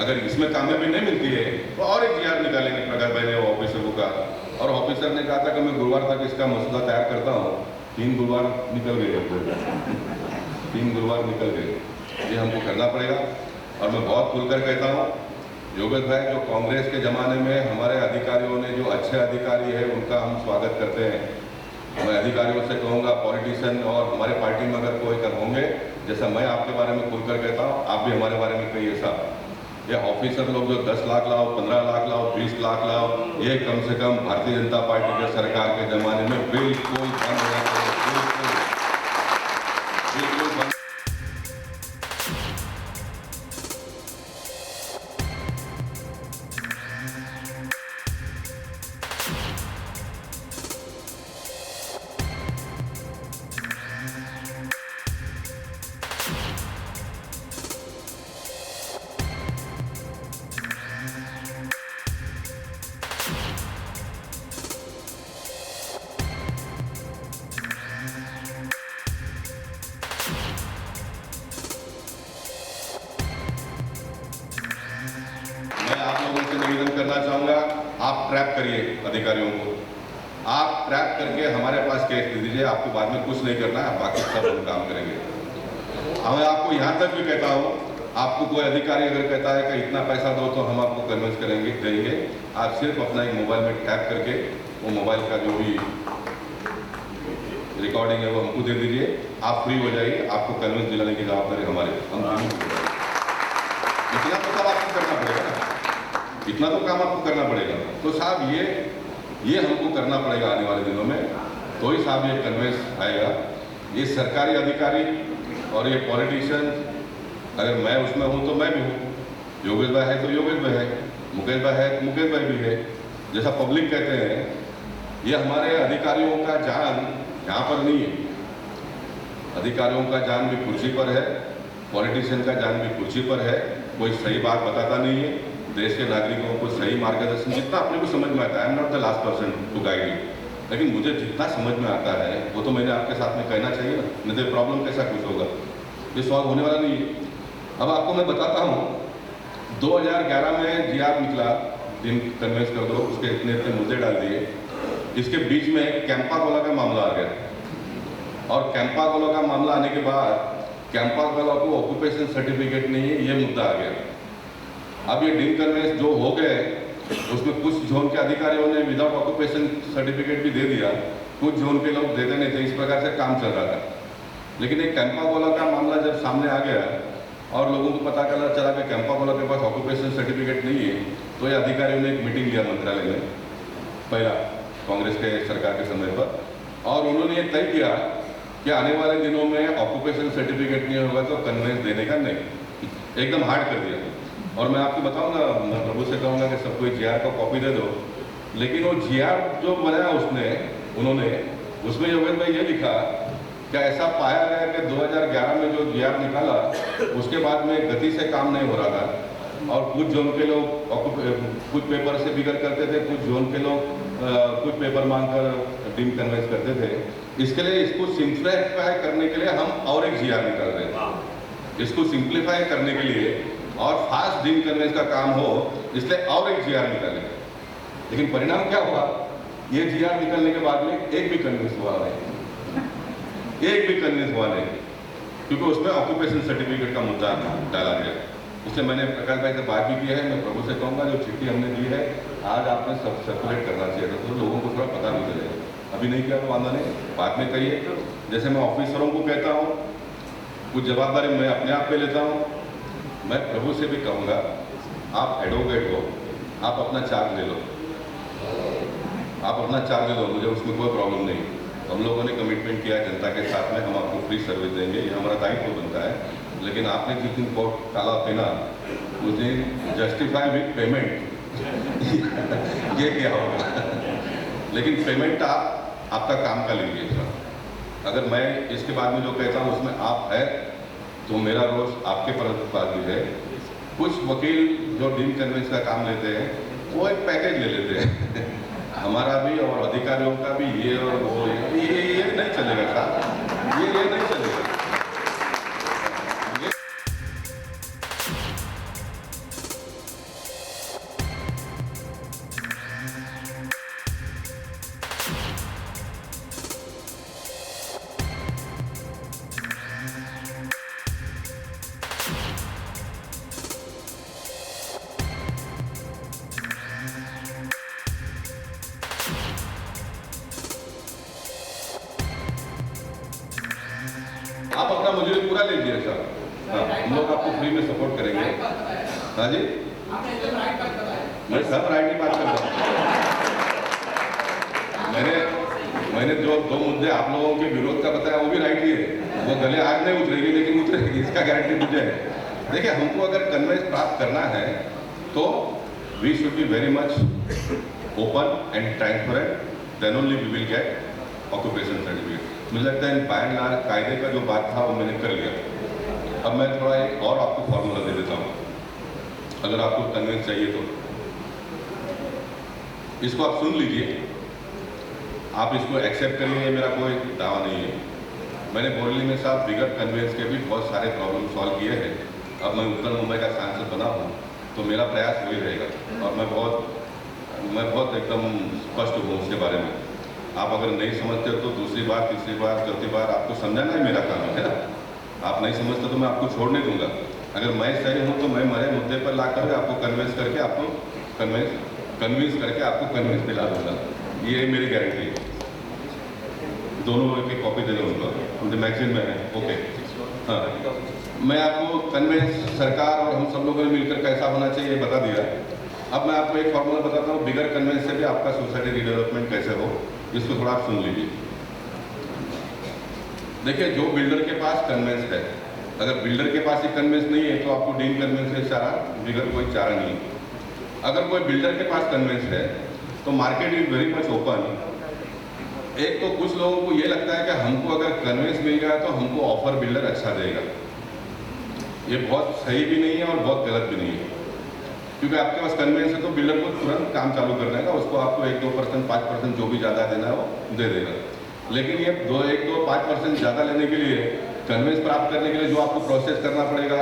अगर इसमें कामयाबी नहीं मिलती है तो और एक जीआर निकालेंगे। प्रकाश भाई ने ऑफिसर को कहा, और ऑफिसर ने कहा था कि मैं गुरुवार तक इसका मसौदा तैयार करता हूँ। 3 गुरुवार निकल गए, 3 गुरुवार निकल गए। ये हमको करना पड़ेगा। और मैं बहुत खुलकर कहता हूँ योगेश भाई, जो कांग्रेस के ज़माने में हमारे अधिकारियों ने, जो अच्छे अधिकारी है उनका हम स्वागत करते हैं। मैं अधिकारियों से कहूँगा, पॉलिटिशियन और हमारे पार्टी में अगर कोई कर होंगे, जैसा मैं आपके बारे में खुलकर कहता हूँ, आप भी हमारे बारे में कहिए साहब। ये ऑफिसर लोग जो 10 लाख लाओ, 15 लाख लाओ, 20 लाख लाओ, ये कम से कम भारतीय जनता पार्टी के सरकार के ज़माने में बिल्कुल बंद होना चाहिए, बिल्कुल बंद। मैं आप लोगों से निवेदन करना चाहूँगा, आप ट्रैप करिए अधिकारियों को, आप ट्रैप करके हमारे पास केस दे दीजिए। आपको बाद में कुछ नहीं करना है, बाकी सब हम काम करेंगे। मैं आपको यहाँ तक भी कहता हूँ, आपको कोई अधिकारी अगर कहता है कि इतना पैसा दो तो हम आपको कन्विंस करेंगे, देंगे। आप सिर्फ अपना एक मोबाइल में टैप करके वो मोबाइल का जो भी रिकॉर्डिंग है वो हमको दे दीजिए, आप फ्री हो जाइए। आपको कन्विंस दिलाने की जवाबदारी हमारी, हम इतना तो काम आपको करना पड़ेगा ना, इतना तो काम आपको करना पड़ेगा। तो साहब ये हमको करना पड़ेगा आने वाले दिनों में, तो ही साहब ये कन्वेंस आएगा। ये सरकारी अधिकारी और ये पॉलिटिशियन, अगर मैं उसमें हूँ तो मैं भी हूँ, योगेश भाई है तो योगेश भाई है, मुकेश भाई है तो मुकेश भाई भी है। जैसा पब्लिक कहते हैं, ये हमारे अधिकारियों का जान यहाँ पर नहीं है। अधिकारियों का जान भी कुर्सी पर है, पॉलिटिशियन का जान भी कुर्सी पर है। कोई सही बात बताता नहीं है, देश के नागरिकों को सही मार्गदर्शन जितना अपने को समझ में आता है। I am not the last person to guide you, लेकिन मुझे जितना समझ में आता है वो तो मैंने आपके साथ में कहना चाहिए ना, नहीं तो प्रॉब्लम कैसा कुछ होगा, ये सॉल्व होने वाला नहीं है। अब आपको मैं बताता हूँ, 2011 में जीआर निकला, दिन कन्वेंस कर दो, उसके इतने इतने मुद्दे डाल दिए। इसके बीच में कैंपा कोला का मामला आ गया, और कैंपा कोला का मामला आने के बाद कैंपा कोला को ऑक्यूपेशन सर्टिफिकेट नहीं है, ये मुद्दा आ गया। अब ये डीम कन्वेंस जो हो गए, उसमें कुछ जोन के अधिकारियों ने विदाउट ऑक्यूपेशन सर्टिफिकेट भी दे दिया, कुछ जोन के लोग देते नहीं थे, इस प्रकार से काम चल रहा था। लेकिन एक कैंपा कोला का मामला जब सामने आ गया और लोगों को पता चला कि कैंपा कोला के पास ऑक्यूपेशन सर्टिफिकेट नहीं है, तो ये अधिकारियों ने एक मीटिंग लिया मंत्रालय में, पहला कांग्रेस के सरकार के समय पर, और उन्होंने ये तय किया कि आने वाले दिनों में ऑक्यूपेशन सर्टिफिकेट नहीं होगा तो कन्वेंस देने का नहीं, एकदम हार्ड कर दिया। और मैं आपको बताऊंगा, मैं प्रभु से कहूँगा कि सबको जीआर का कॉपी दे दो, लेकिन वो जीआर जो बनाया उन्होंने उसमें योगेश भाई ये लिखा क्या ऐसा पाया गया कि 2011 में जो जीआर निकाला उसके बाद में गति से काम नहीं हो रहा था और कुछ जोन के लोग कुछ पेपर से बिगड़ करते थे, कुछ जोन के लोग कुछ पेपर मांगकर डीम कन्वेंस करते थे। इसके लिए इसको सिंप्लीफाई करने के लिए हम और एक जीआर निकाल रहे हैं। इसको सिंप्लीफाई करने के लिए और फास्ट डीम कन्वेंस का काम हो, इसलिए और एक जीआर निकाले। लेकिन परिणाम क्या हुआ, ये जीआर निकलने के बाद में एक भी कन्वेंस हुआ नहीं, एक भी कन्वेंस हुआ नहीं, क्योंकि उसमें ऑक्यूपेशन सर्टिफिकेट का मुद्दा डाला गया। इसलिए मैंने प्रकाश भाई से बात भी की है, मैं प्रभु से कहूँगा जो चिट्ठी हमने दी है आज आपने सब सर्कुलेट करना चाहिए था, तो लोगों को थोड़ा पता भी चलेगा। अभी नहीं किया तो वादा नहीं, बाद में कहिए। जैसे मैं ऑफिसरों को कहता हूँ कुछ जवाबदारी मैं अपने आप पे लेता हूँ, मैं प्रभु से भी कहूँगा आप एडवोकेट हो, आप अपना चार्ज ले लो, आप अपना चार्ज ले लो, मुझे उसमें कोई प्रॉब्लम नहीं। हम लोगों ने कमिटमेंट किया जनता के साथ में, हम आपको फ्री सर्विस देंगे, ये हमारा दायित्व बनता है। लेकिन आपने जिस दिन कोर्ट काला पहना उस दिन जस्टिफाई विथ पेमेंट ये क्या होगा। लेकिन पेमेंट आपका काम का लीजिए सर। अगर मैं इसके बाद में जो कहता हूँ उसमें आप है तो मेरा रोष आपके पास भी है। कुछ वकील जो डीम कन्वेंस का काम लेते हैं वो एक पैकेज ले लेते हैं हमारा भी और अधिकारियों का भी, ये और वो, ये नहीं चलेगा साहब, ये नहीं चलेगा। आप अपना मजदूरी पूरा लीजिए सर, हाँ, हम लोग आपको फ्री में सपोर्ट करेंगे। हाँ जी, मैं सब राइट की बात कर रहा हूँ। मैंने जो 2 मुद्दे आप लोगों के विरोध का बताया वो भी राइट ही है, वो गले आज नहीं उतरेगी लेकिन उतरेगी, इसका गारंटी मुझे है। देखिए हमको अगर कन्वेंस प्राप्त करना है तो we should be very much open and transparent, then only we will get occupation certificate. मुझे लगता है बाय एंड लार्ज कायदे का जो बात था वो मैंने कर लिया। अब मैं थोड़ा एक और आपको फॉर्मूला दे देता हूँ, अगर आपको कन्वेंस चाहिए तो इसको आप सुन लीजिए, आप इसको एक्सेप्ट करिए, ये मेरा कोई दावा नहीं है। मैंने बोरली में साहब बिगर कन्वेंस के भी बहुत सारे प्रॉब्लम सॉल्व किए हैं। अब मैं उत्तर मुंबई का सांसद बना हूँ तो मेरा प्रयास वही रहेगा और मैं बहुत एकदम स्पष्ट हूँ उसके बारे में। आप अगर नहीं समझते तो दूसरी बार, तीसरी बार, चौथी बार आपको समझाना ही मेरा काम है ना। आप नहीं समझते तो मैं आपको छोड़ नहीं दूंगा। अगर मैं सही हूँ तो मैं मेरे मुद्दे पर ला करके आपको कन्विंस करके आपको कन्विंस दिला दूंगा, ये मेरी गारंटी है। दोनों की कॉपी दे दूँगा, उनके मैगजीन में है। ओके, हाँ, मैं आपको कन्वेंस सरकार और हम सब लोगों ने मिलकर कैसा होना चाहिए बता दिया। अब मैं आपको एक फॉर्मूला बताता हूँ बिगर कन्वेंस से भी आपका सोसाइटी रीडेवलपमेंट कैसे हो, इसको थोड़ा आप सुन लीजिए। देखिए जो बिल्डर के पास कन्वेंस है, अगर बिल्डर के पास ही कन्वेंस नहीं है तो आपको डीम कन्वेंस से चारा बिगर कोई चारा नहीं है। अगर कोई बिल्डर के पास कन्वेंस है तो market is very much open. एक तो कुछ लोगों को ये लगता है कि हमको अगर कन्वेंस मिल गया तो हमको ऑफर बिल्डर अच्छा देगा। ये बहुत सही भी नहीं है और बहुत गलत भी नहीं है, क्योंकि आपके पास कन्वेंस है तो बिल्डर को तुरंत काम चालू कर देगा, उसको आपको 1-2%, 5% जो भी ज़्यादा देना है वो दे देगा। लेकिन ये 1-2-5% ज़्यादा लेने के लिए, कन्वेंस प्राप्त करने के लिए जो आपको प्रोसेस करना पड़ेगा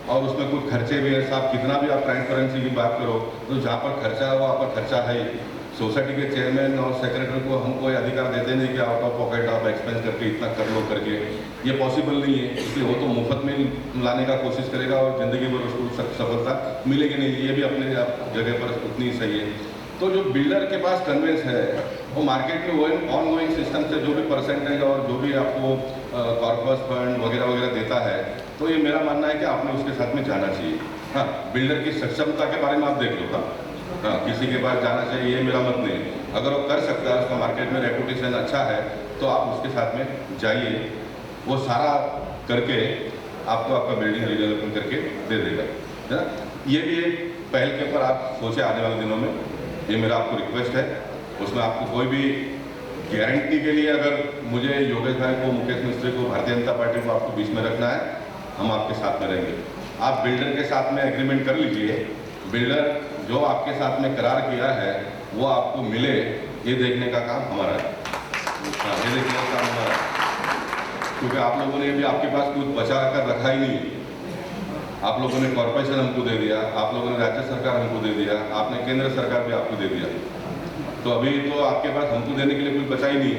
और उसमें कुछ खर्चे भी है साहब, कितना भी आप ट्रांसपेरेंसी की बात करो तो जहाँ पर खर्चा है वहाँ पर खर्चा है। सोसाइटी के चेयरमैन और सेक्रेटरी को हम कोई अधिकार देते नहीं कि आउट ऑफ पॉकेट आप एक्सपेंस करके इतना कर लो करके, ये पॉसिबल नहीं है। इसलिए वो तो मुफ्त में लाने का कोशिश करेगा और ज़िंदगी भर उसको सफलता मिलेगी नहीं, ये भी अपने जगह पर उतनी ही सही है। तो जो बिल्डर के पास कन्वेंस है वो मार्केट में वो ऑन गोइंग सिस्टम से जो भी परसेंटेज और जो भी आपको कॉर्पस फंड वगैरह वगैरह देता है, तो ये मेरा मानना है कि आपने उसके साथ में जाना चाहिए। हाँ, बिल्डर की सक्षमता के बारे में आप देख लो। हाँ, किसी के पास जाना चाहिए ये मेरा मत नहीं। अगर वो कर सकता है, उसका मार्केट में रेपुटेशन अच्छा है, तो आप उसके साथ में जाइए, वो सारा करके आपको आपका बिल्डिंग रिडेवलपमेंट करके दे देगा, है ना। ये भी एक पहल के ऊपर आप सोचे आने वाले दिनों में, ये मेरा आपको रिक्वेस्ट है। उसमें आपको कोई भी गारंटी के लिए अगर मुझे योगेश भाई को, मुकेश मिस्त्री को, भारतीय जनता पार्टी को आपको बीच में रखना है, हम आपके साथ में रहेंगे। आप बिल्डर के साथ में एग्रीमेंट कर लीजिए, बिल्डर जो आपके साथ में करार किया है वो आपको मिले, ये देखने का काम हमारा है। ये देखने का काम हमारा है, क्योंकि आप लोगों ने भी आपके पास कुछ बचा कर रखा ही नहीं। आप लोगों ने कॉर्पोरेशन हमको दे दिया, आप लोगों ने राज्य सरकार हमको दे दिया, आपने केंद्र सरकार भी आपको दे दिया। तो अभी तो आपके पास हमको देने के लिए कुछ बचा ही नहीं,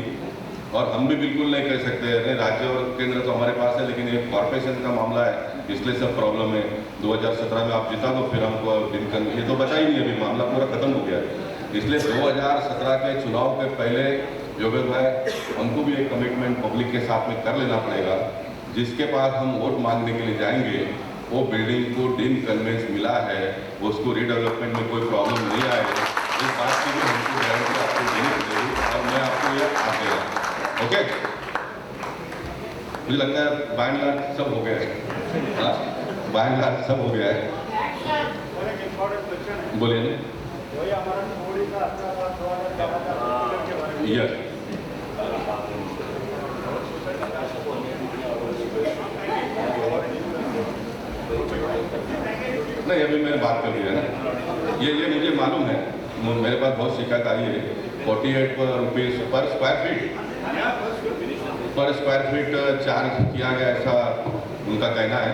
और हम भी बिल्कुल नहीं कह सकते अरे राज्य और केंद्र तो हमारे पास है, लेकिन ये कॉर्पोरेशन का मामला है इसलिए सब प्रॉब्लम है। 2017 में आप जिता दो फिर हमको इनकम, ये तो बचा ही नहीं, अभी मामला पूरा खत्म हो गया। इसलिए 2017 के चुनाव के पहले योगेश भाई हमको भी एक कमिटमेंट पब्लिक के साथ में कर लेना पड़ेगा। जिसके पास हम वोट मांगने के लिए जाएंगे वो बिल्डिंग को डीम कन्वेंस मिला है, उसको रीडेवलपमेंट में कोई प्रॉब्लम नहीं आएगा, इस बात की भी हमको गारंटी आपको देनी पड़ेगी। और मैं आपको ये आगे ओके, मुझे लगता है बाय एंड लार्ज सब हो गया है, बाय एंड लार्ज सब हो गया है। बोलिए ना। यस, नहीं अभी मैंने बात कर दिया ना, ये मुझे मालूम है, मेरे पास बहुत शिकायत आई है। 48 रुपीज़ पर स्क्वायर फीट चार्ज किया गया, ऐसा उनका कहना है।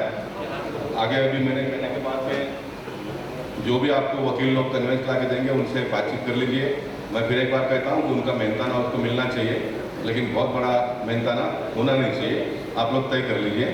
आगे अभी मैंने कहने के बाद में जो भी आपको वकील लोग कन्वेंस ला के देंगे उनसे बातचीत कर लीजिए। मैं फिर एक बार कहता हूँ कि उनका मेहनताना उसको मिलना चाहिए, लेकिन बहुत बड़ा मेहनताना होना नहीं चाहिए, आप लोग तय कर लीजिए।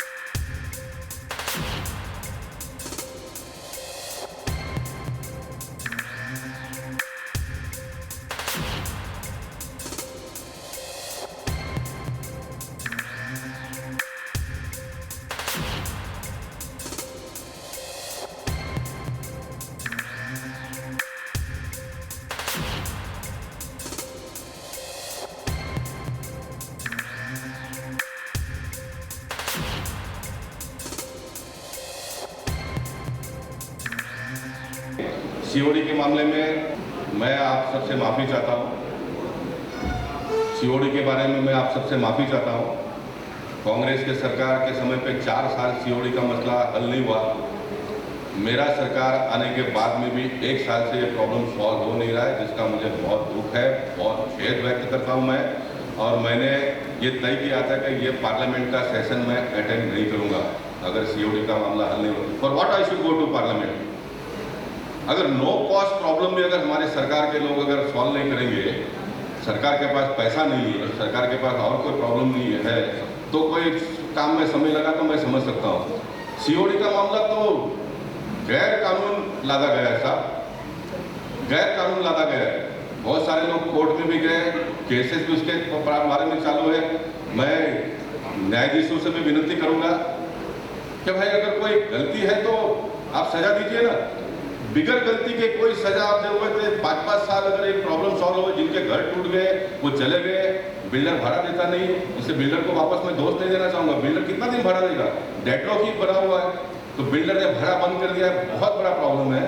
सीओडी के मामले में मैं आप सबसे माफ़ी चाहता हूँ। सीओडी के बारे में मैं आप सबसे माफ़ी चाहता हूँ। कांग्रेस के सरकार के समय पे 4 साल सीओडी का मसला हल नहीं हुआ। मेरा सरकार आने के बाद में भी 1 साल से ये प्रॉब्लम सॉल्व हो नहीं रहा है, जिसका मुझे बहुत दुख है, बहुत खेद व्यक्त करता हूँ मैं। और मैंने ये तय किया था कि ये पार्लियामेंट का सेशन मैं अटेंड नहीं करूँगा अगर सीओडी का मामला हल नहीं हो। For what I should go to parliament? अगर नो कॉस्ट प्रॉब्लम भी अगर हमारे सरकार के लोग अगर सॉल्व नहीं करेंगे, सरकार के पास पैसा नहीं है, सरकार के पास और कोई प्रॉब्लम नहीं है, तो कोई काम में समय लगा तो मैं समझ सकता हूँ। सीओडी का मामला तो गैर कानून लादा गया है साहब, गैर कानून लादा गया है। बहुत सारे लोग कोर्ट में भी गए, केसेस भी उसके बारे में चालू है। मैं न्यायाधीशों से भी विनती करूंगा कि भाई अगर कोई गलती है तो आप सजा दीजिए ना, बिगर गलती के कोई सजा आप दे हुए थे। 5-5 साल अगर एक प्रॉब्लम सॉल्व हो, जिनके घर टूट गए वो चले गए, बिल्डर भाड़ा देता नहीं, इससे बिल्डर को वापस मैं दोष नहीं देना चाहूँगा। बिल्डर कितना दिन भाड़ा देगा? डेडलॉक ही बना हुआ है, तो बिल्डर ने भाड़ा बंद कर दिया है, बहुत बड़ा प्रॉब्लम है।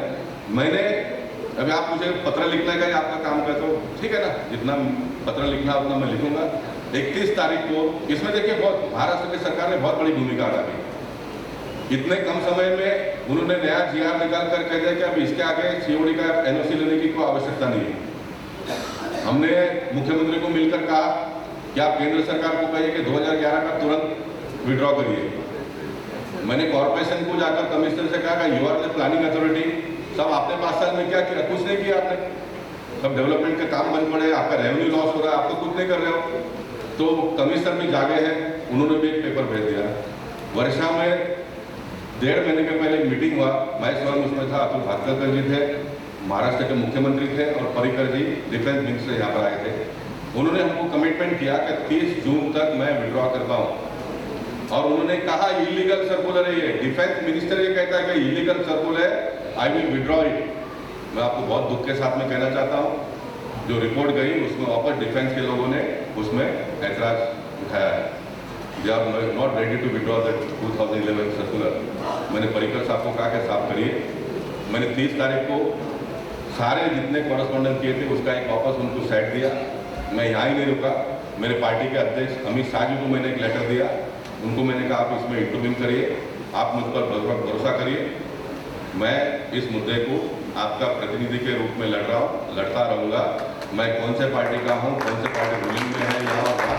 मैंने अभी आप मुझे पत्र लिखने का आपका काम करते हो, ठीक है ना, जितना पत्र लिखना उतना मैं लिखूंगा। 31 तारीख को इसमें देखिए बहुत महाराष्ट्र की सरकार ने बहुत बड़ी भूमिका अदा की। इतने कम समय में उन्होंने नया जीआर निकाल कर कह दिया कि अब इसके आगे सीओडी का एनओसी लेने की कोई आवश्यकता नहीं है। हमने मुख्यमंत्री को मिलकर कहा कि आप केंद्र सरकार को कहिए कि 2011 का तुरंत विड्रॉ करिए। मैंने कॉर्पोरेशन को जाकर कमिश्नर से कहा कि you are the planning authority, सब आपने 5 साल में क्या किया? कुछ नहीं किया आपने। अब डेवलपमेंट के काम बंद पड़े, आपका रेवेन्यू लॉस हो रहा है, आप तो कुछ नहीं कर रहे हो। तो कमिश्नर भी जागे हैं, उन्होंने भी एक पेपर भेज दिया। वर्षा में 1.5 महीने के पहले एक मीटिंग हुआ, मैं स्वयं उसमें था, अतुल भास्कर जी थे, महाराष्ट्र के मुख्यमंत्री थे, और पर्रिकर जी डिफेंस मिनिस्टर यहाँ पर आए थे। उन्होंने हमको कमिटमेंट किया कि 30 जून तक मैं विड्रॉ करता हूँ, और उन्होंने कहा इलीगल सर्कुलर है ये। डिफेंस मिनिस्टर ये कहता है कि इलीगल सर्कुलर है, आई विल विड्रॉ इट। मैं आपको बहुत दुख के साथ में कहना चाहता हूँ, जो रिपोर्ट गई उसमें वापस डिफेंस के लोगों ने उसमें ऐतराज उठाया है। They are not ready to withdraw the 2011 circular. मैंने पर्रिकर साहब को कहा कि साफ करिए। मैंने 30 तारीख को सारे जितने कॉरेस्पॉन्डेंट किए थे उसका एक वापस उनको सेट दिया। मैं यहाँ ही नहीं रुका, मेरे पार्टी के अध्यक्ष अमित शाह जी को मैंने एक लेटर दिया, उनको मैंने कहा आप इसमें इंटरव्यू करिए, आप मुझ पर भरोसा करिए, मैं इस मुद्दे को आपका प्रतिनिधि के रूप में लड़ रहा हूँ, लड़ता रहूँगा। मैं कौन से पार्टी का हूँ, कौन से पार्टी रूलिंग में है यहाँ और वहाँ,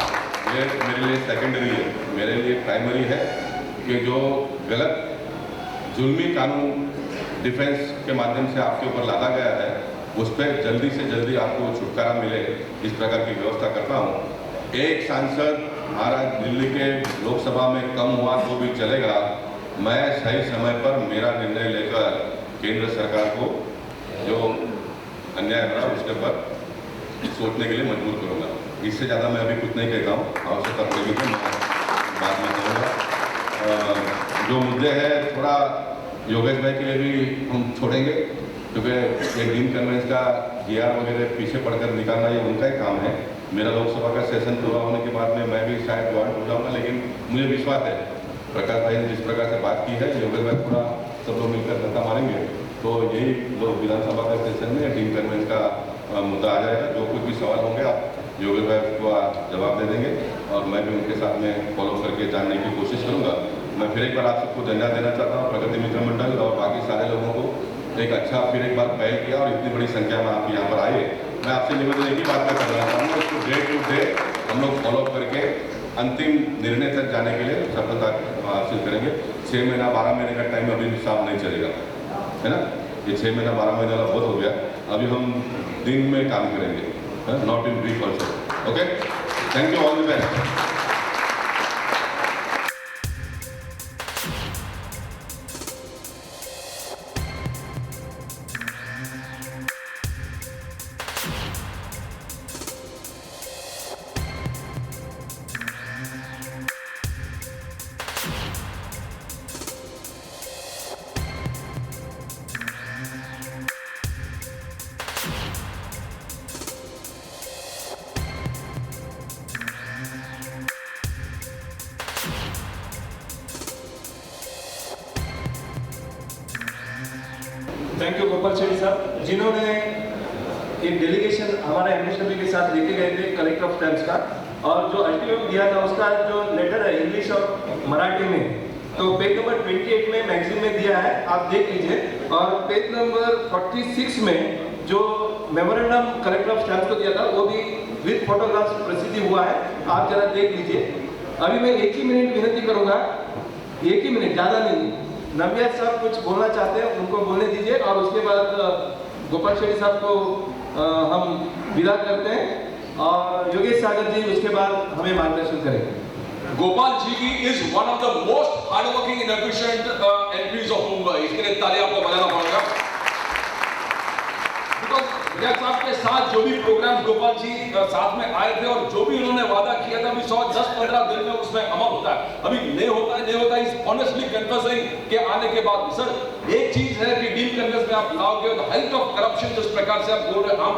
ये मेरे लिए सेकेंडरी है। मेरे लिए प्राइमरी है कि जो गलत जुल्मी कानून डिफेंस के माध्यम से आपके ऊपर लादा गया है उस पर जल्दी से जल्दी आपको छुटकारा मिले, इस प्रकार की व्यवस्था करता हूँ। एक सांसद महाराज दिल्ली के लोकसभा में कम हुआ तो भी चलेगा, मैं सही समय पर मेरा निर्णय लेकर केंद्र सरकार को जो अन्याय हो रहा है उसके ऊपर सोचने के लिए मजबूर करूँगा। इससे ज़्यादा मैं अभी कुछ नहीं कहता हूँ, आवश्यकता पड़ेगी तो मैं बाद में कहूँगा। जो मुद्दे हैं थोड़ा योगेश भाई के लिए भी हम छोड़ेंगे, क्योंकि एक डीन कन्वेंस का GR वगैरह पीछे पढ़कर निकालना ये उनका ही काम है। मेरा लोकसभा का सेशन पूरा होने के बाद में मैं भी शायद ज्वाइन हो जाऊँगा, लेकिन मुझे विश्वास है प्रकाश भाई ने जिस प्रकार से बात की है, योगेश भाई पूरा सब लोग मिलकर धक्का मारेंगे तो यही लोग विधानसभा का सेशन में डीन कन्वेंस का मुद्दा आ जाएगा। जो कुछ भी सवाल होंगे आप योगेश भाई को जवाब दे देंगे, और मैं भी उनके साथ में फॉलो करके जानने की कोशिश करूँगा। मैं फिर एक बार आप सबको धन्यवाद देना चाहता हूँ, प्रगति मित्र मंडल और बाकी सारे लोगों को एक अच्छा फिर एक बार पहल किया और इतनी बड़ी संख्या में आप यहाँ पर आए। मैं आपसे निवेदन एक ही बात का करना चाहूँगा, इसको डे टू डे हम लोग फॉलो करके अंतिम निर्णय तक जाने के लिए सफलता हासिल करेंगे। 6 महीना 12 महीने का टाइम अभी साफ नहीं चलेगा, है ना। ये 6 महीना 12 महीने वाला बहुत हो गया, अभी हम दिन में काम करेंगे, not in week also. Okay, thank you, all the best. Thank you Gopal Shetty साहब, जिन्होंने एक डेलीगेशन हमारे एमएसडब्ल्यू के साथ लेके गए थे कलेक्टर ऑफ टाइम्स का, और जो अल्टीमेट दिया था उसका जो लेटर है इंग्लिश और मराठी में, तो पेज नंबर 28 में मैगजीन में दिया है, आप देख लीजिए। और पेज नंबर 46 में जो मेमोरेंडम कलेक्टर ऑफ टाइम्स को दिया था वो भी विद फोटोग्राफ्स प्रसिद्धि हुआ है, आप जरा देख लीजिए। अभी मैं 1 ही मिनट विनती करूंगा, 1 ही मिनट, ज़्यादा नहीं। नव्या साहब कुछ बोलना चाहते हैं, उनको बोलने दीजिए, और उसके बाद गोपाल शेट्टी साहब को हम विदा करते हैं, और योगेश सागर जी उसके बाद हमें मार्गदर्शन करेंगे। Gopal ji is one of the most hardworking and efficient MPs of Mumbai. इसके लिए ताली आपको बजाना पड़ेगा। Because विधायक साहब के साथ जो भी प्रोग्राम गोपाल जी साथ में आए थे और जो भी उन्होंने वादा किया था, अभी 10-15 दिन में उसमें अमल होता है। अभी नहीं होता है, इस ऑनेस्टली कन्फेसिंग के आने के बाद सर एक चीज है कि डीन कन्वेंस में आप लाओगे तो हाइट ऑफ करप्शन जिस प्रकार से आप बोल रहे हैं, आर्म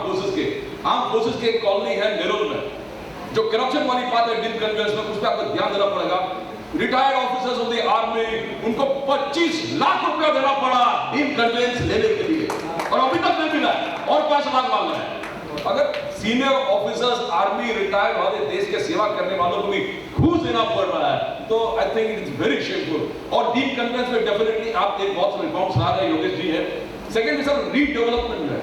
फोर्सेस के एक कॉलोनी है नेरुल में, जो करप्शन वाली बात है डीन कन्वेंस में, उस पर आपको ध्यान देना पड़ेगा। Retired officers of the army, उनको 25 लाख रुपया देना पड़ा डीन कन्वेंस लेने के लिए, और अभी तक नहीं मिला है, और 5 लाख मांग रहे हैं। अगर सीनियर ऑफिसर्स आर्मी रिटायर्ड वाले देश के सेवा करने वालों को भी घूस देना पड़ रहा है, तो I think it is very shameful. और डीन कन्वेंस में डेफिनेटली आप एक बहुत सारे रिफॉर्म्स ला रहे हैं, योगेश जी है। सेकेंड सर रीडेवलपमेंट है,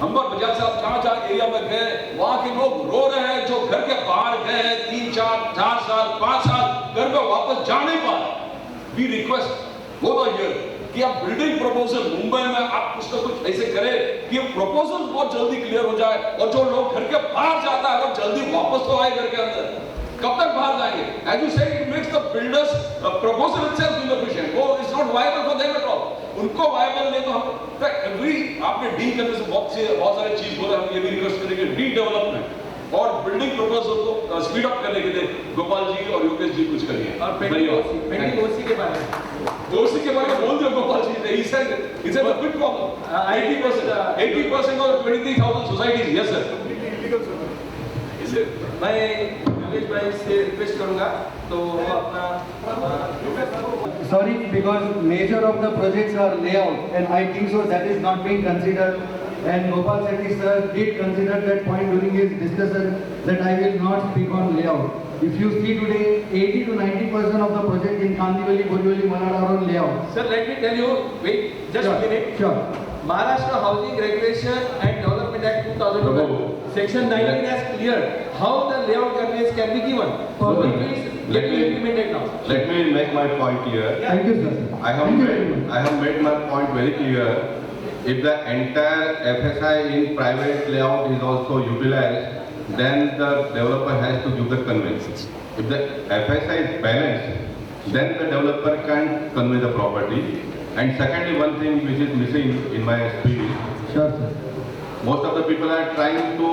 हम पर बजाज साहब जहाँ एरिया में गए वहां के लोग रो रहे हैं, जो घर के बाहर गए हैं 3-4 साल 5 साल घर पे वापस जा नहीं पा रहे। वी रिक्वेस्ट over here कि आप बिल्डिंग प्रपोजल मुंबई में आप कुछ ना कुछ ऐसे करें कि प्रपोजल बहुत जल्दी क्लियर हो जाए और जो लोग घर के बाहर जाता है वो जल्दी वापस तो आए घर के अंदर। कब तक बाहर जाएंगे? As you say, it makes the builders proposal itself inefficient. वो it's not viable for them at all. उनको viable नहीं तो हम every आपने डील करने से बहुत सारे चीज बोले, हम ये भी रिक्वेस्ट करेंगे रीडेवलपमेंट और बिल्डिंग प्रपोजल को स्पीड अप करने के लिए गोपाल जी और योगेश जी कुछ करिए। और पेंडिंग ओसी के बारे में ओसी के बारे में बोल दिया गोपाल जी ने, he said it's a big problem. 80% और 23,000 societies, yes sir. मैं योगेश भाई से रिक्वेस्ट करूंगा तो वो अपना Sorry, because major of the projects are layout, and I think so that is not being considered. And Gopal Shetty sir did consider that point during his discussion that I will not speak on layout. If you see today, 80 to 90% of the project in Kandivali, Borivali, Malad are on layout. Sir, let me tell you, wait just a minute. Sure. Maharashtra Housing Regulation and Development Act 2012, Section 19 has cleared how the layout conveys can be given. It is getting implemented now. Let me make my point clear. Thank you, sir. I have made my point very clear. If the entire FSI in private layout is also utilized, then the developer has to give the conveyance. If the FSI is balanced, then the developer can convey the property. And secondly, one thing which is missing in my speech, Sure, sir. most of the people are trying to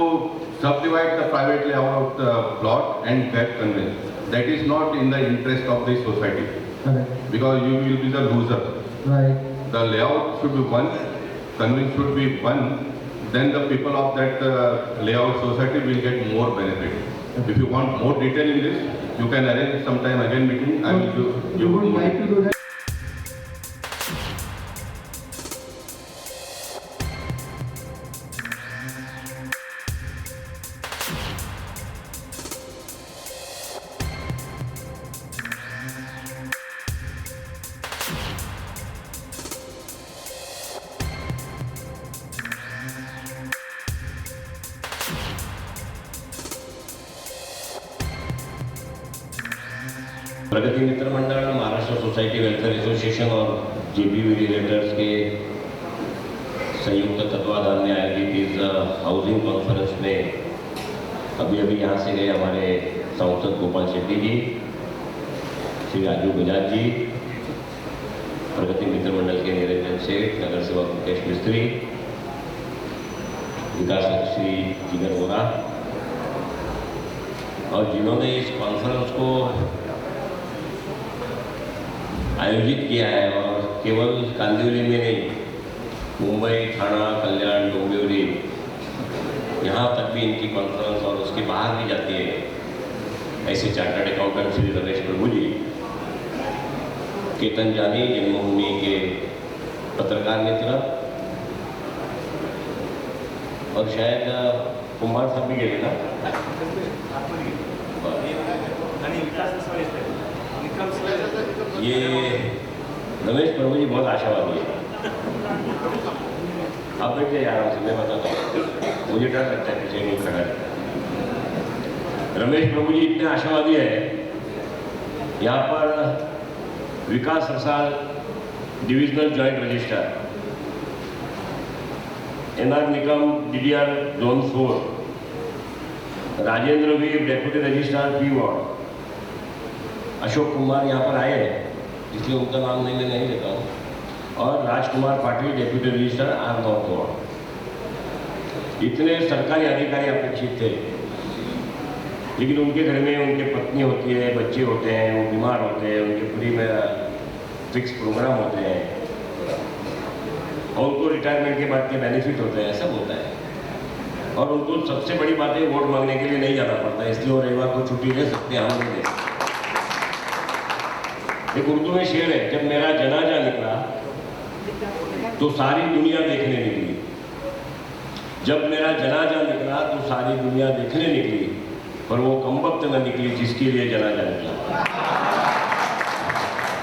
subdivide the private layout plot and get conveyance. That is not in the interest of the society, Correct. because you will be the loser. Right. The layout should be one, conveyance should be one, then the people of that layout society will get more benefit. If you want more detail in this, you can arrange sometime again meeting. I will give You would more like to do that? Pragati Mitra Mandal, Maharashtra society welfare association और जेबीवी realtors के संयुक्त तत्वाधान में आयोजित इस housing conference में अभी यहाँ से गए हमारे सांसद गोपाल शेट्टी जी, श्री राजू बजाज जी, प्रगति मित्र मंडल के निरंजन सेठ, नगर सेवक मुकेश मिस्त्री, विकास श्री जिगर वोरा, और जिन्होंने इस कॉन्फ्रेंस को आयोजित किया है और केवल कांदिवली में नहीं, मुंबई, ठाणा, कल्याण, डोंबिवली, यहाँ तक भी इनकी कॉन्फ्रेंस और उसके बाहर भी जाती है। ऐसे चार्टर्ड अकाउंटेंट श्री रमेश प्रभु जी, केतन जानी जन्मभूमि के पत्रकार मित्र, और शायद कुमार साहब भी गए ना, ये रमेश प्रभु जी बहुत आशावादी है। आप बैठे आराम से, मैं बताता हूँ, मुझे डर लगता है पीछे नहीं खड़ा है। रमेश प्रभु जी इतने आशावादी है, यहाँ पर Vikas Rasal divisional joint registrar, NR Nikam DDR zone 4, Rajendra Veer deputy registrar P ward, Ashok Kumar यहाँ पर आए हैं इसलिए उनका नाम नहीं मैं नहीं लेता हूँ, और Rajkumar Patil deputy registrar R north ward. इतने सरकारी अधिकारी अपेक्षित थे, लेकिन उनके घर में उनके पत्नी होती है, बच्चे होते हैं, वो बीमार होते हैं, उनके फ्री में फिक्स प्रोग्राम होते हैं, और उनको रिटायरमेंट के बाद के बेनिफिट होते हैं, सब होता है, और उनको सबसे बड़ी बात है वोट मांगने के लिए नहीं जाना पड़ता, इसलिए वो रविवार को छुट्टी ले सकते हैं, हम नहीं दे सकते। एक उर्दू में शेर है, जब मेरा जनाजा निकला तो सारी दुनिया देखने निकली, जब मेरा जनाजा निकला तो सारी दुनिया देखने निकली, पर वो कमबख्त न निकली जिसके लिए जनाजा निकला।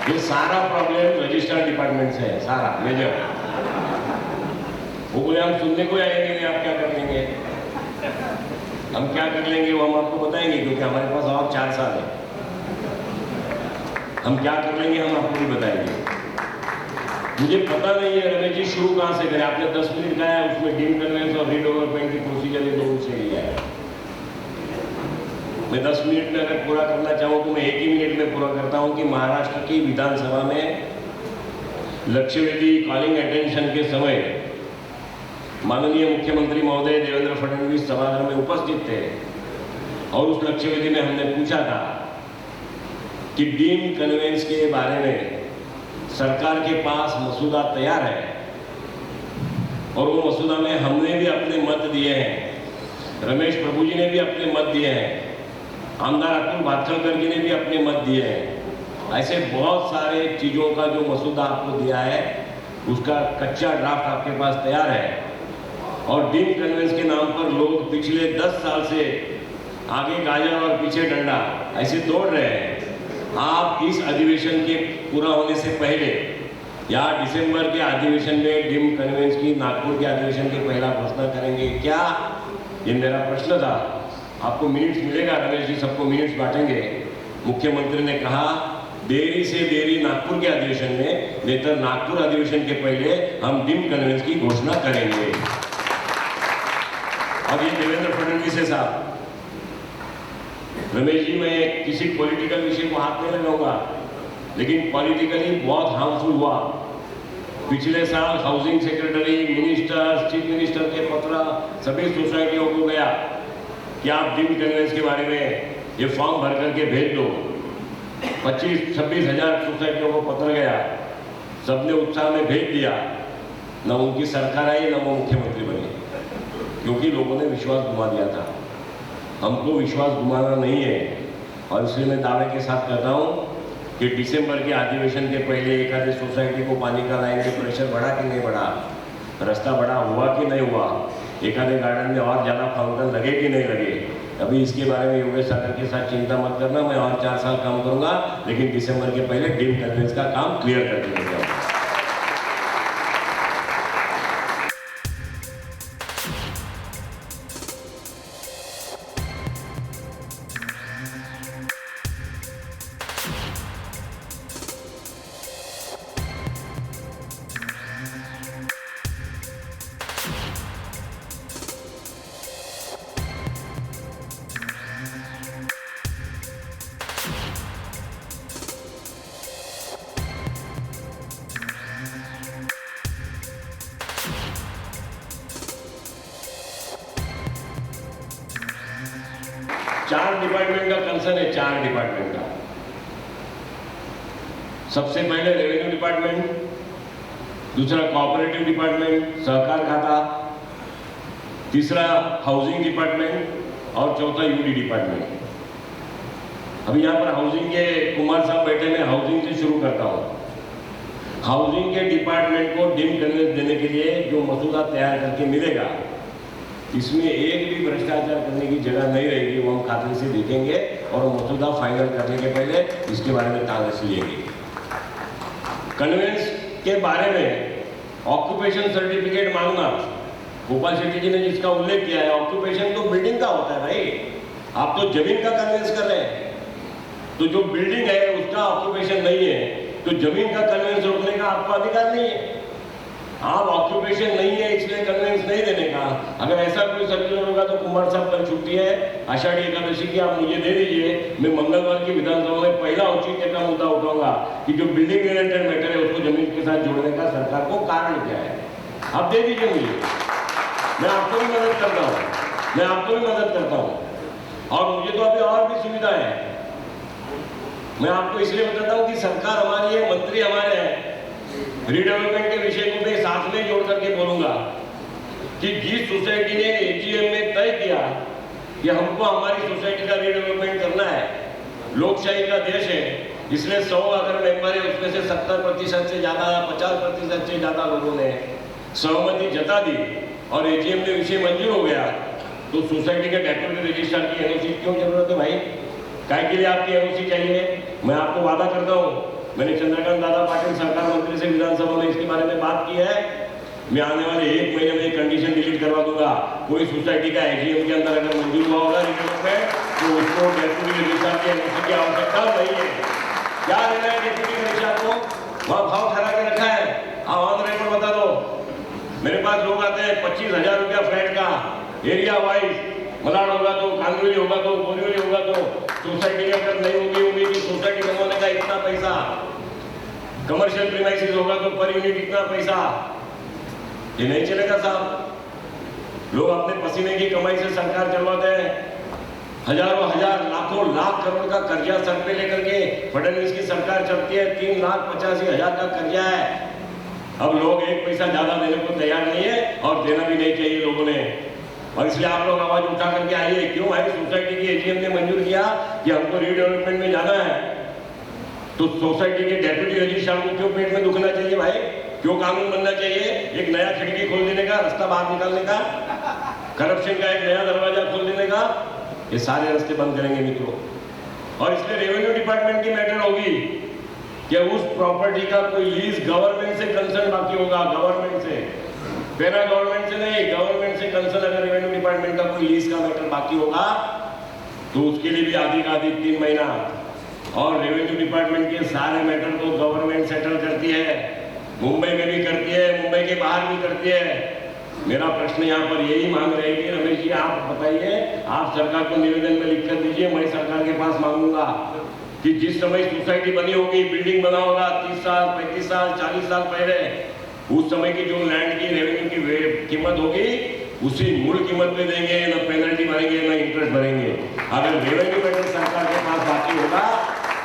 ये सारा प्रॉब्लम रजिस्टर डिपार्टमेंट से है, सारा मेजर। वो बोले हम सुनने को आएंगे नहीं, आप क्या कर लेंगे, हम क्या कर लेंगे वो हम आपको बताएंगे, क्योंकि हमारे पास और 4 साल है, हम क्या कर लेंगे हम आपको भी बताएंगे। मुझे पता नहीं है रमेश जी शुरू कहाँ से करें। आपने 10 मिनट कहा है, उसमें डीम कन्वेंस और रीडेवलपमेंट की प्रोसीजर ये दोनों से लिया है। मैं 10 मिनट में अगर पूरा करना चाहूँ तो मैं 1 ही मिनट में पूरा करता हूँ कि महाराष्ट्र की विधानसभा में लक्ष्यवेदी कॉलिंग अटेंशन के समय माननीय मुख्यमंत्री महोदय देवेंद्र फडणवीस सभागृह में उपस्थित थे और उस लक्ष्यवेदी में हमने पूछा था कि डीम कन्वेंस के बारे में सरकार के पास मसूदा तैयार है और वो मसूदा में हमने भी अपने मत दिए हैं, रमेश प्रभु जी ने भी अपने मत दिए हैं, आमदार अतुल भातखलकर जी ने भी अपने मत दिए हैं। ऐसे बहुत सारे चीज़ों का जो मसूदा आपको दिया है उसका कच्चा ड्राफ्ट आपके पास तैयार है और डीम कन्वेंस के नाम पर लोग पिछले 10 साल से आगे गाजर और पीछे डंडा ऐसे दौड़ रहे हैं। आप इस अधिवेशन के पूरा होने से पहले या दिसंबर के अधिवेशन में डीम कन्वेंस की नागपुर के अधिवेशन की पहला घोषणा करेंगे क्या? ये मेरा प्रश्न था। आपको मिनट्स मिलेगा, रमेश जी सबको मिनट्स बांटेंगे। मुख्यमंत्री ने कहा देरी से देरी नागपुर के अधिवेशन में, नहीं तो नागपुर अधिवेशन के पहले हम डीम कन्वेंस की घोषणा करेंगे। अब ये देवेंद्र फडणवीस है साहब। रमेश जी मैं किसी पॉलिटिकल विषय को हाथ नहीं लगाऊंगा, लेकिन पॉलिटिकली बहुत हार्मफुल हुआ। पिछले साल housing secretary, minister, chief minister के पत्र सभी सोसाइटियों को गया कि आप डीम कन्वेंस के बारे में ये फॉर्म भर करके भेज दो। 25-26 हज़ार सोसाइटियों को पत्र गया, सबने उत्साह में भेज दिया। न उनकी सरकार आई न वो मुख्यमंत्री बने, क्योंकि लोगों ने विश्वास घुमा दिया था। हमको विश्वास घुमाना नहीं है और इसलिए मैं दावे के साथ कहता हूँ कि दिसंबर के अधिवेशन के पहले एक आधे सोसाइटी को पानी का लाइन के प्रेशर बढ़ा कि नहीं बढ़ा, रास्ता बड़ा हुआ कि नहीं हुआ, एक आधे गार्डन में और ज़्यादा फाउंटेन लगे कि नहीं लगे, अभी इसके बारे में योगेश सागर के साथ चिंता मत करना। मैं और 4 साल काम करूँगा, लेकिन दिसंबर के पहले डीम कन्वेंस का काम क्लियर करके लेके आऊँगा। चार डिपार्टमेंट का कंसर्न है, 4 डिपार्टमेंट का। सबसे पहले रेवेन्यू डिपार्टमेंट, दूसरा कोऑपरेटिव डिपार्टमेंट, सहकार खाता, तीसरा हाउसिंग डिपार्टमेंट और चौथा यूडी डिपार्टमेंट। अभी यहाँ पर हाउसिंग के कुमार साहब बैठे, मैं हाउसिंग से शुरू करता हूँ। हाउसिंग के डिपार्टमेंट को डीम कन्वेंस देने के लिए जो मसूदा तैयार करके मिलेगा, इसमें एक भी भ्रष्टाचार करने की जगह नहीं रहेगी। वो हम खाते से देखेंगे और मसूदा फाइनल करने के पहले इसके बारे में कागज लेंगे। कन्वेंस के बारे में ऑक्यूपेशन सर्टिफिकेट मांगना, गोपाल शेट्टी जी ने जिसका उल्लेख किया है, ऑक्यूपेशन तो बिल्डिंग का होता है भाई, आप तो जमीन का कन्वेंस कर रहे हैं। तो जो बिल्डिंग है उसका ऑक्यूपेशन नहीं है, तो जमीन का कन्वेंस रोकने का आपको अधिकार नहीं है। आप ऑक्यूपेशन नहीं है इसलिए कन्वेंस नहीं देने का। अगर ऐसा कोई सर्कुलर होगा तो कुमार साहब कल छुट्टी है, आषाढ़ी एकादशी की, आप मुझे दे दीजिए। मैं मंगलवार की विधानसभा में पहला औचित्य का मुद्दा उठाऊंगा कि जो बिल्डिंग रिलेटेड मैटर है उसको जमीन के साथ जोड़ने का सरकार को कारण क्या है, आप दे दीजिए मुझे। मैं आपको भी मदद करता हूँ, मैं आपको भी मदद करता हूँ। और मुझे तो अभी और भी सुविधा है। मैं आपको इसलिए बताता हूँ कि सरकार हमारी है, मंत्री हमारे हैं। रीडेवलपमेंट के विषय को मैं साथ में जोड़ करके बोलूंगा कि जिस सोसाइटी ने एजीएम में तय किया कि हमको हमारी सोसाइटी का रीडेवलपमेंट करना है, लोकशाही का देश है, इसलिए 100 अगर मेंबर है उसमें से 70% से ज्यादा या 50% से ज्यादा लोगों ने सहमति जता दी और एजीएम में विषय मंजूर हो गया, तो सोसाइटी के डेप्यूटी रजिस्ट्रार की एनओसी क्यों जरूरत है भाई? काय के लिए आपकी एनओसी चाहिए? मैं आपको वादा करता हूँ, मैंने चंद्रकांत दादा पाटिल सरकार मंत्री से विधानसभा में इसके बारे में बात की है। मैं आने वाले 1 महीने में कंडीशन डिलीट करवा दूंगा। कोई सोसाइटी का एजीएम के अंदर अगर मंजूर हुआ होगा रिडेवलपमेंट, तो उसको डेप्यूटी रजिस्ट्रार की एनओसी की आवश्यकता नहीं है। क्या लेना है डेप्यूटी रजिस्ट्रार को? वहाँ भाव ठहरा के रखा है, ऑन रिकॉर्ड बता दो। मेरे पास लोग आते हैं 25,000 रुपया फ्लैट का, एरिया वाइज, मलाड होगा तो, कांगुली होगा तो, बोरीवली होगा तो, सोसाइटी अगर नहीं होगी कि सोसाइटी बनवाने का इतना पैसा, कमर्शियल प्रीमाइसेस होगा तो पर यूनिट इतना पैसा, ये नहीं चलेगा साहब। लोग अपने पसीने की कमाई से सरकार चलवाते हैं, हजारों हजार लाखों लाख करोड़ का कर्जा सर पे लेकर के फडणवीस की सरकार चलती है, 3,85,000 का कर्जा है। अब लोग एक पैसा ज्यादा देने को तैयार नहीं है और देना भी नहीं चाहिए लोगों ने, और इसलिए आप लोग आवाज उठा करके आइए। क्यों भाई? सोसाइटी की एजीएम ने मंजूर किया कि हमको रीडेवलपमेंट में जाना है, तो सोसाइटी के डेप्यूटी रजिस्ट्रार को क्यों पेट में दुखना चाहिए भाई? क्यों कानून बनना चाहिए? एक नया खिड़की खोल देने का, रास्ता बाहर निकालने का, करप्शन का एक नया दरवाजा खोल देने का, ये सारे रास्ते बंद करेंगे मित्रों। और इसलिए रेवेन्यू डिपार्टमेंट की मैटर होगी कि उस प्रॉपर्टी का कोई लीज गवर्नमेंट से कंसर्न बाकी होगा, गवर्नमेंट से, बिना गवर्नमेंट से नहीं, गवर्नमेंट से कंसर्न अगर रेवेन्यू डिपार्टमेंट का कोई लीज का मैटर बाकी होगा तो उसके लिए भी आधी का आधी 3 महीना। और रेवेन्यू डिपार्टमेंट के सारे मैटर को गवर्नमेंट सेटल करती है, मुंबई में भी करती है, मुंबई के बाहर भी करती है। मेरा प्रश्न यहाँ पर यही मांग रहेगी, रमेश जी आप बताइए, आप सरकार को निवेदन में लिख कर दीजिए, मैं सरकार के पास मांगूंगा कि जिस समय सोसाइटी बनी होगी, बिल्डिंग बना होगा 30 साल, 35 साल, 40 साल पहले, उस समय की जो लैंड की रेवेन्यू की कीमत होगी उसी मूल कीमत पे देंगे, न पेनल्टी भरेंगे न इंटरेस्ट भरेंगे। अगर रेवेन्यू मैटर सरकार के पास बाकी होगा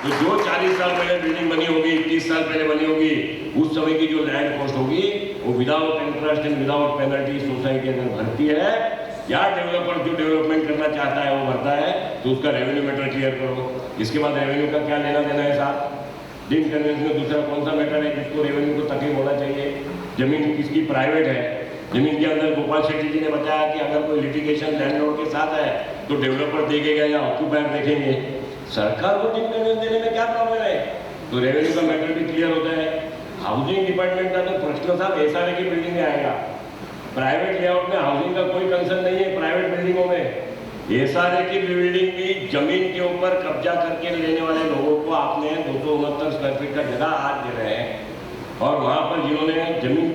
तो जो 40 साल पहले बिल्डिंग बनी होगी, 30 साल पहले बनी होगी, उस समय की जो लैंड कॉस्ट होगी वो without interest and without penalty society अगर भरती है, या डेवलपर जो डेवलपमेंट करना चाहता है वो भरता है, तो उसका रेवेन्यू मैटर क्लियर करो। इसके बाद रेवेन्यू का क्या लेना देना है साहब? डीम कन्वेंस में दूसरा कौन सा मैटर है जिसको रेवेन्यू को तकलीफ होना चाहिए? जमीन किसकी प्राइवेट है, जमीन के अंदर गोपाल शेट्टी जी ने बताया कि अगर कोई लिटिगेशन लैंडलॉर्ड के साथ है तो डेवलपर देखेगा या ऑक्यूपायर देखेंगे। सरकार को डीम कन्वेंस देने में क्या प्रॉब्लम है? तो रेवेन्यू का मैटर भी क्लियर होता है। हाउसिंग डिपार्टमेंट का तो प्रश्न साहब एसआरए की बिल्डिंग में आएगा, प्राइवेट लेआउट में हाउसिंग का कोई कंसर्न नहीं है। प्राइवेट बिल्डिंगों में एसआरए की बिल्डिंग भी जमीन के ऊपर कब्जा करके लेने वाले लोगों को आपने 269 स्क्वायर फीट का जगह आज दे रहे हैं, और वहां पर जिन्होंने जमीन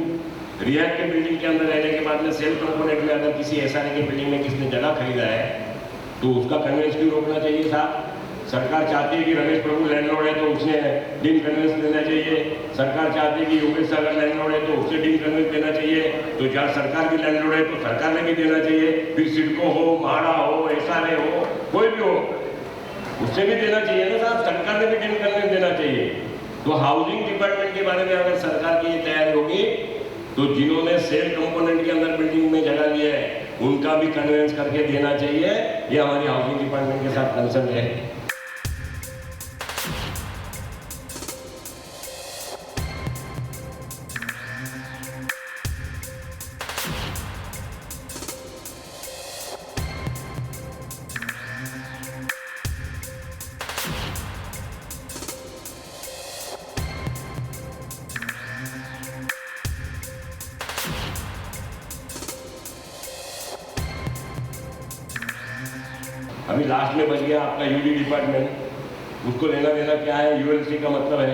रियायत के बिल्डिंग के अंदर रहने के बाद में सेल्फ कंपोनेंट में अगर किसी एसआरए की बिल्डिंग में किसने जगह खरीदा है तो उसका कन्वेंस क्यों रोकना चाहिए साहब? सरकार चाहती है कि रमेश प्रभु लैंडलॉर्ड है तो उसने डीम कन्वेंस देना चाहिए, सरकार चाहती है कि योगेश सागर लैंडलॉर्ड है तो उससे डीम कन्वेंस देना चाहिए, तो जहाँ सरकार की लैंडलॉर्ड है तो सरकार ने भी देना चाहिए, फिर सिडको हो, म्हाडा हो, एसआरए हो, कोई भी हो, उससे भी देना चाहिए ना साहब, सरकार ने भी डीम कन्वेंस देना चाहिए। तो हाउसिंग डिपार्टमेंट के बारे में अगर सरकार की ये तैयारी होगी तो जिन्होंने सेल कंपोनेंट के अंदर बिल्डिंग में जगह ली है उनका भी कन्वेंस करके देना चाहिए। ये हमारी हाउसिंग डिपार्टमेंट के साथ कंसर्न है। अभी लास्ट में बच गया आपका यूडी डिपार्टमेंट, उसको लेना देना क्या है? यूएलसी का मतलब है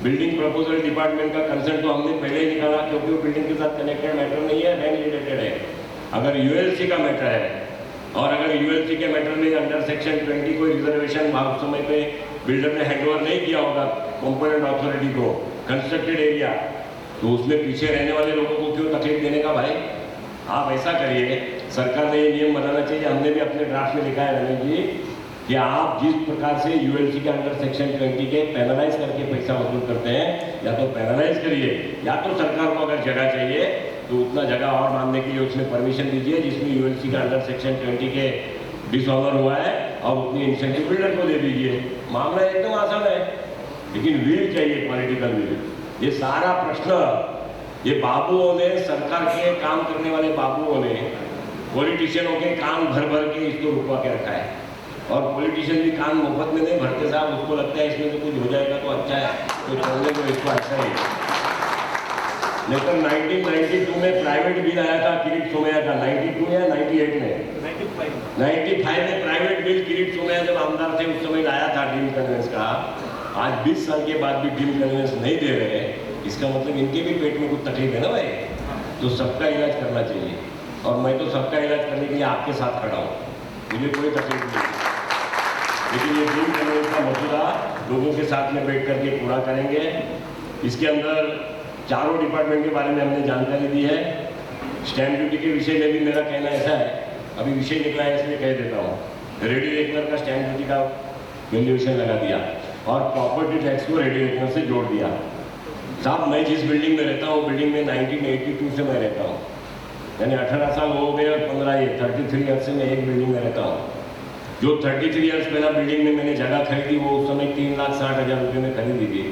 बिल्डिंग प्रपोजल डिपार्टमेंट का कंसर्न तो हमने पहले ही निकाला क्योंकि वो बिल्डिंग के साथ कनेक्टेड मैटर नहीं है, बैंक रिलेटेड है। अगर यूएलसी का मैटर है और अगर यूएलसी के मैटर में अंडर सेक्शन 20 कोई रिजर्वेशन उस समय पे बिल्डर ने हैंडओवर नहीं किया होगा कंपोनेंट अथॉरिटी को कंस्ट्रक्टेड एरिया, तो उसमें पीछे रहने वाले लोगों को क्यों तकलीफ देने का भाई? आप ऐसा करिए, सरकार ने ये नियम बनाना चाहिए, हमने भी अपने ड्राफ्ट में लिखा है रमेश जी कि आप जिस प्रकार से यूएलसी के अंडर सेक्शन 20 के पेनलाइज करके पैसा वसूल करते हैं, या तो पेनलाइज करिए या तो सरकार को अगर जगह चाहिए तो उतना जगह और मानने के लिए उसमें परमिशन दीजिए जिसमें यूएलसी का अंडर सेक्शन 20 के डिसऑनर हुआ है और उतनी इंसेंटिव बिल्डर को दे दीजिए। मामला एकदम आसान है, लेकिन विल चाहिए, पॉलिटिकल विल। ये सारा प्रश्न ये बाबुओं ने, सरकार के काम करने वाले बाबुओं ने पॉलिटिशियनों के कान भर भर के इसको रुकवा के रखा है, और पॉलिटिशियन भी कान मुफ्त में नहीं भरते साहब, उसको लगता है इसमें तो कुछ हो जाएगा तो अच्छा है, तो चलने को इसको अच्छा ही। लेकिन 1992 में प्राइवेट बिल आया था किरीट सोमैया का, 92 या 98 में 95 में प्राइवेट बिल किरीट सोमैया जब आमदार थे उस समय लाया था डीम कन्वेंस का। आज 20 साल के बाद भी डीम कन्वेंस नहीं दे रहे, इसका मतलब इनके भी पेट में कुछ तकलीफ है ना भाई, तो सबका इलाज करना चाहिए। और मैं तो सबका इलाज करने के लिए आपके साथ खड़ा हूँ, मुझे कोई तकलीफ नहीं है। लेकिन ये ड्रीम कन्वेंस का मसूदा लोगों के साथ में बैठ करके पूरा करेंगे। इसके अंदर चारों डिपार्टमेंट के बारे में हमने जानकारी दी है। स्टैम्प ड्यूटी के विषय में भी मेरा कहना ऐसा है, अभी विषय निकला है इसलिए कह देता हूँ, रेडी रेकनर का स्टैम्प ड्यूटी का वैल्यूएशन लगा दिया और प्रॉपर्टी टैक्स को रेडी रेकनर से जोड़ दिया। साहब मैं जिस बिल्डिंग में रहता हूँ, बिल्डिंग में 1982 से मैं रहता हूँ, यानी 18 साल हो गए और 15 ये 33 ईयर्स से मैं एक बिल्डिंग में रहता हूँ। जो 33 ईयर्स पहला बिल्डिंग में मैंने जगह खरीदी वो उस समय 3,60,000 रुपये में खरीदी थी।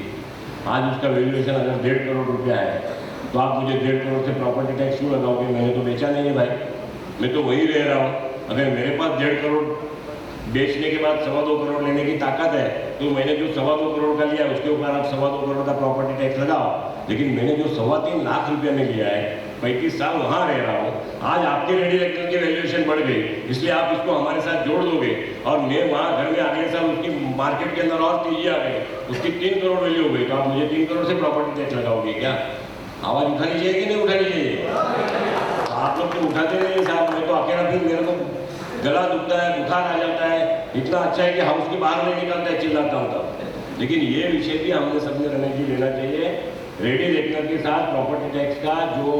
आज उसका वैल्यूएशन अगर 1.5 करोड़ रुपया है तो आप मुझे 1.5 करोड़ से प्रॉपर्टी टैक्स क्यों लगाओगे? मैंने तो बेचा नहीं है भाई, मैं तो वहीं रह रहा हूँ। अगर मेरे पास 1.5 करोड़ बेचने के बाद 2.25 करोड़ लेने की ताकत है तो मैंने जो 2.25 करोड़ का लिया उसके ऊपर आप 2.25 करोड़ का प्रॉपर्टी टैक्स लगाओ। लेकिन मैंने जो 3.25 लाख रुपये में लिया है, 35 साल वहाँ रह रहा हूँ, आज आपके रेडी रेकनर की वैल्यूएशन बढ़ गई, इसलिए आप इसको हमारे साथ जोड़ दोगे और मैं वहाँ घर में अगले साल उसकी मार्केट के अंदर और तेजी आ गई, उसकी 3 करोड़ वैल्यू हो गई, तो आप मुझे 3 करोड़ से प्रॉपर्टी टैक्स लगाओगे क्या? आवाज़ उठानी चाहिए कि नहीं उठानी चाहिए? आप लोग तो उठाते नहीं साहब, मैं तो अकेला फिर मेरे को गला दुखता है, बुखार आ जाता है। इतना अच्छा है कि हाउस के बाहर नहीं निकलता है, चिल्लाता हूँ तब। लेकिन ये विषय भी हमने सबने रमेश जी लेना चाहिए। रेडी रेकनर के साथ प्रॉपर्टी टैक्स का जो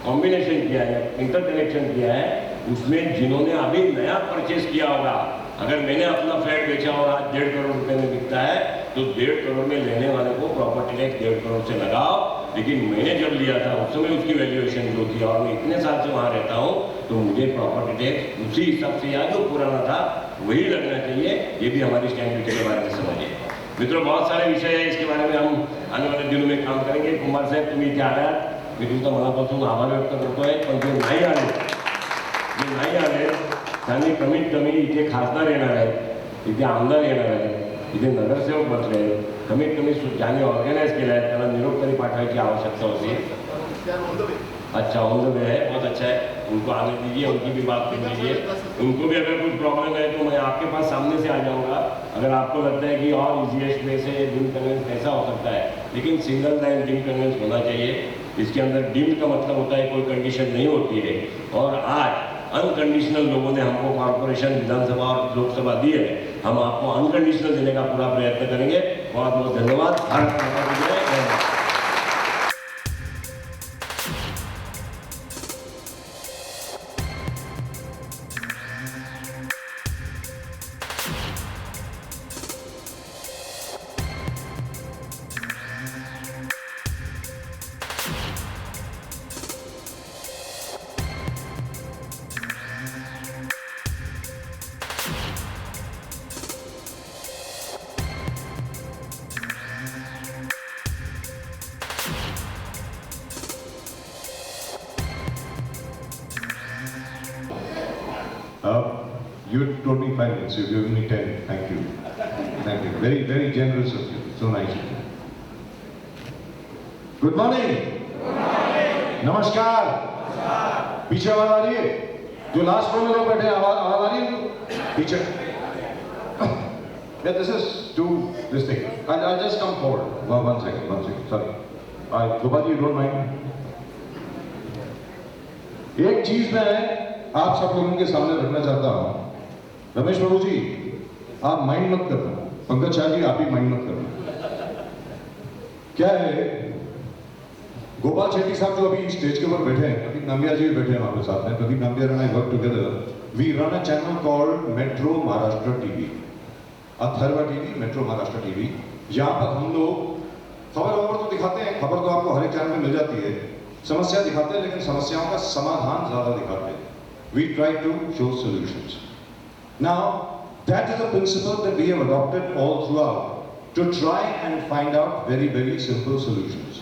कॉम्बिनेशन किया है, इंटरकनेक्शन किया है, उसमें जिन्होंने अभी नया परचेज किया होगा, अगर मैंने अपना फ्लैट बेचा और आज 1.5 करोड़ रुपए में बिकता है तो 1.5 करोड़ में लेने वाले को प्रॉपर्टी टैक्स 1.5 करोड़ से लगाओ। लेकिन मैंने जब लिया था उस समय उसकी वैल्यूएशन जो थी और मैं इतने साल से वहाँ रहता हूँ तो मुझे प्रॉपर्टी टैक्स उसी हिसाब से या जो पुराना था वही लगना चाहिए। ये भी हमारी स्टैम्प ड्यूटी के बारे में समझिए। मित्रों, बहुत सारे विषय है, इसके बारे में हम आने वाले दिनों में काम करेंगे। कुमार साहेब तुम्ही इथे आल्यात, मी तुमचा मनापासून आभार व्यक्त करतोय, पण जे नाही आले त्यांनी कमीत कमी इथे खासदार येणार आहेत, इथे आमदार येणार आहेत, इथे नगरसेवक बसले आहेत, कमीत कमी ज्यांनी ऑर्गनाइज केलं आहे त्याला निरोप तरी पाठवायची आवश्यकता होती। अच्छा, ऑन द वे है, बहुत अच्छा है, उनको आने दीजिए, उनकी भी बात कर लीजिए। उनको भी अगर कुछ प्रॉब्लम है तो मैं आपके पास सामने से आ जाऊंगा। अगर आपको लगता है कि और इजीएस्ट वे से डिम कन्वेंस कैसा हो सकता है, लेकिन सिंगल लाइन डिम कन्वेंस होना चाहिए। इसके अंदर डिम का मतलब होता है कोई कंडीशन नहीं होती है। और आज अनकंडीशनल लोगों ने हमको कॉर्पोरेशन, विधानसभा और लोकसभा दी है, हम आपको अनकंडीशनल देने का पूरा प्रयत्न करेंगे। बहुत बहुत धन्यवाद। भारत माता की जय। You told me 5 minutes, you've given me 10. Thank you. Thank you. Very, very generous of you. So nice of you. Good morning. नमस्कार। पीछे आवाज आ रही है? जो लास्ट रो में लोग बैठे हैं, आवाज आ रही है? पीछे। Yeah, this is to this thing. I'll just come forward. One second. Sorry. Gopal ji, you don't mind? एक चीज मैं आप सब लोगों के सामने रखना चाहता हूं। रमेश बाबू जी, आप माइंड मत करना। पंकज शाह जी, आप ही माइंड मत करना। क्या है, गोपाल शेट्टी साहब जो अभी स्टेज के ऊपर बैठे हैं, प्रदीप नाम्बिया जी भी बैठे हैं हमारे साथ में। Pradeep Nambiar and I work together. We run a channel called metro Maharashtra TV, Atharva TV, metro Maharashtra TV. यहाँ पर हम लोग खबर तो दिखाते हैं, खबर तो आपको हर एक चैनल में मिल जाती है, समस्या दिखाते हैं, लेकिन समस्याओं का समाधान ज्यादा दिखाते हैं। We try to show solutions. Now, that is a principle that we have adopted all throughout to try and find out very, very simple solutions.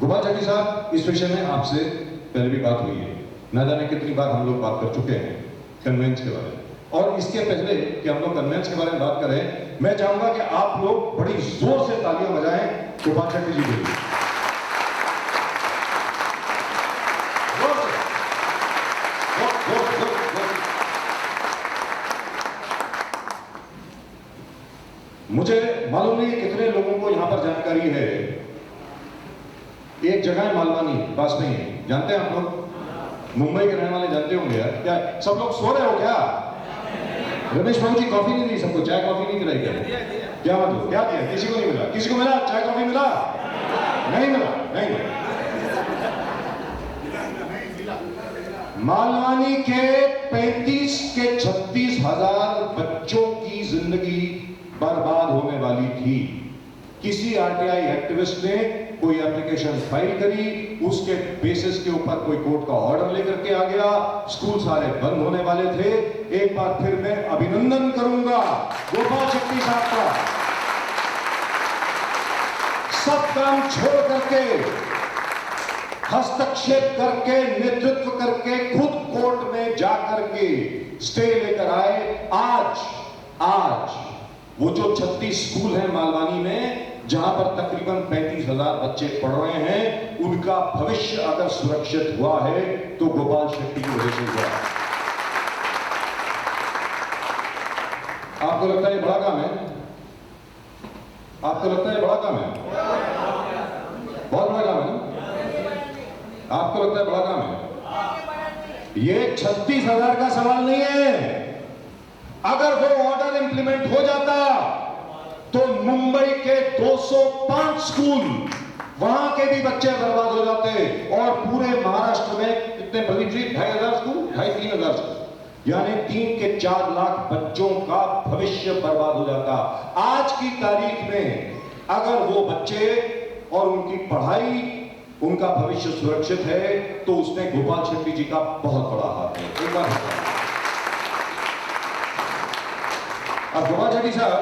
Gopal Shetty साहब, इस विषय में आपसे पहले भी बात हुई है, न जाने कितनी बार हम लोग बात कर चुके हैं कन्वेंस के बारे में। और इसके पहले कि हम लोग कन्वेंस के बारे में बात करें, मैं चाहूंगा कि आप लोग बड़ी जोर से तालियां बजाएं गोपाल शेट्टी जी के लिए। मुझे मालूम नहीं कितने लोगों को यहाँ पर जानकारी है एक जगह है मालवानी, पास में ही है, जानते हैं आप लोग? मुंबई के रहने वाले जानते होंगे यार। क्या सब लोग सो रहे हो क्या? रमेश बाबू जी कॉफी नहीं दी सबको? चाय कॉफी नहीं पिलाई क्या? क्या मतलब क्या दिया? किसी को नहीं मिला? किसी को मिला? चाय कॉफी मिला? नहीं मिला, नहीं मिला। मालवानी के 35 के 36 हजार बच्चों की जिंदगी बर्बाद होने वाली थी। किसी आरटीआई एक्टिविस्ट ने कोई एप्लीकेशन फाइल करी, उसके बेसिस के ऊपर कोई कोर्ट का ऑर्डर लेकर के आ गया, स्कूल सारे बंद होने वाले थे। एक बार फिर मैं अभिनंदन करूंगा गोपाल शेट्टी साहब का। सब काम छोड़ करके, हस्तक्षेप करके, नेतृत्व करके, खुद कोर्ट में जाकर के स्टे लेकर आए। आज वो जो 36 स्कूल हैं मालवानी में, जहां पर तकरीबन 35,000 बच्चे पढ़ रहे हैं, उनका भविष्य अगर सुरक्षित हुआ है तो गोपाल शेट्टी की वजह से हुआ। आपको लगता है बड़ा काम है? आपको लगता है बड़ा काम है? बहुत बड़ा काम है ना? आपको लगता है बड़ा काम है? ये 36,000 का सवाल नहीं है। अगर वो ऑर्डर इंप्लीमेंट हो जाता तो मुंबई के 205 स्कूल, वहां के भी बच्चे बर्बाद हो जाते, और पूरे महाराष्ट्र में कितने भविष्य? 2,500 स्कूल, 2,500-3,000 स्कूल, यानी 3 के 4 लाख बच्चों का भविष्य बर्बाद हो जाता। आज की तारीख में अगर वो बच्चे और उनकी पढ़ाई, उनका भविष्य सुरक्षित है, तो उसमें गोपाल शेट्टी जी का बहुत बड़ा हाथ है। एक बार अब गोपाल शेट्टी साहब,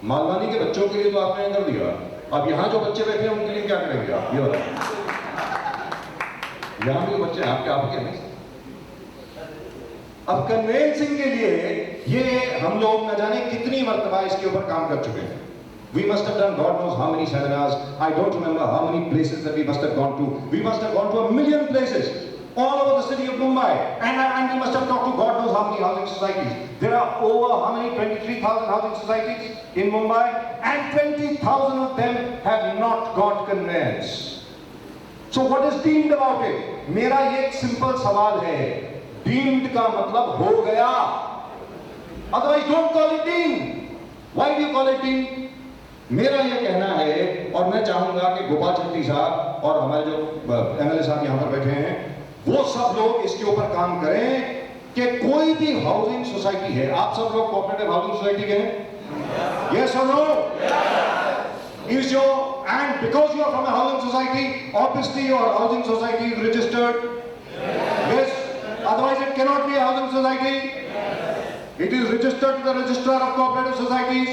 मालवानी के बच्चों के लिए तो आपने कर दिया, अब यहां जो बच्चे बैठे हैं उनके लिए क्या करेंगे आप? ये बताइए। यहां भी बच्चे आपके नहीं। अब कन्वेंसिंग के लिए ये हम लोग न जाने कितनी मर्तबा इसके ऊपर काम कर चुके हैं। We must have done God knows how many seminars. I don't remember how many places that we must have gone to. We must have gone to 1,000,000 places all over the city of Mumbai, and we must have talked to God knows how many housing societies. There are over how many? 23,000 housing societies in Mumbai, and 20,000 of them have not got conveyance. So what is deemed about it? मेरा ये एक simple सवाल है, deemed का मतलब हो गया, otherwise don't call it deemed. Why do you call it deemed? मेरा यह कहना है, और मैं चाहूंगा कि गोपाल शेट्टी साहब और हमारे जो एमएलए साहब यहां पर बैठे हैं, वो सब लोग इसके ऊपर काम करें कि कोई भी हाउसिंग सोसाइटी है, आप सब लोग कोऑपरेटिव हाउसिंग सोसाइटी के हैं? यस और no? Is your, and because you are from a housing society, obviously your housing society is registered. Yes. Otherwise it cannot be a housing society. It is registered to the registrar of cooperative societies.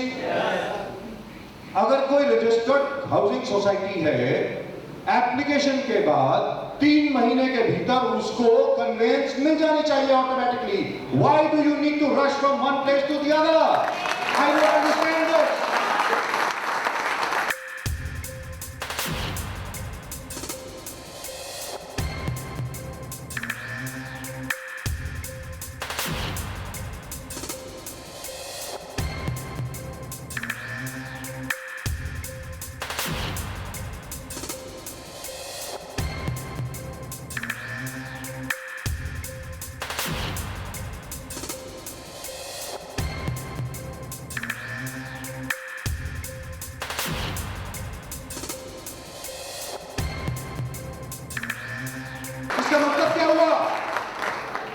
अगर कोई registered housing society है, application के बाद 3 महीने के भीतर उसको convince मिल जानी चाहिए automatically. Why do you need to rush from one place to the other? I don't understand this. इसका मतलब क्या हुआ?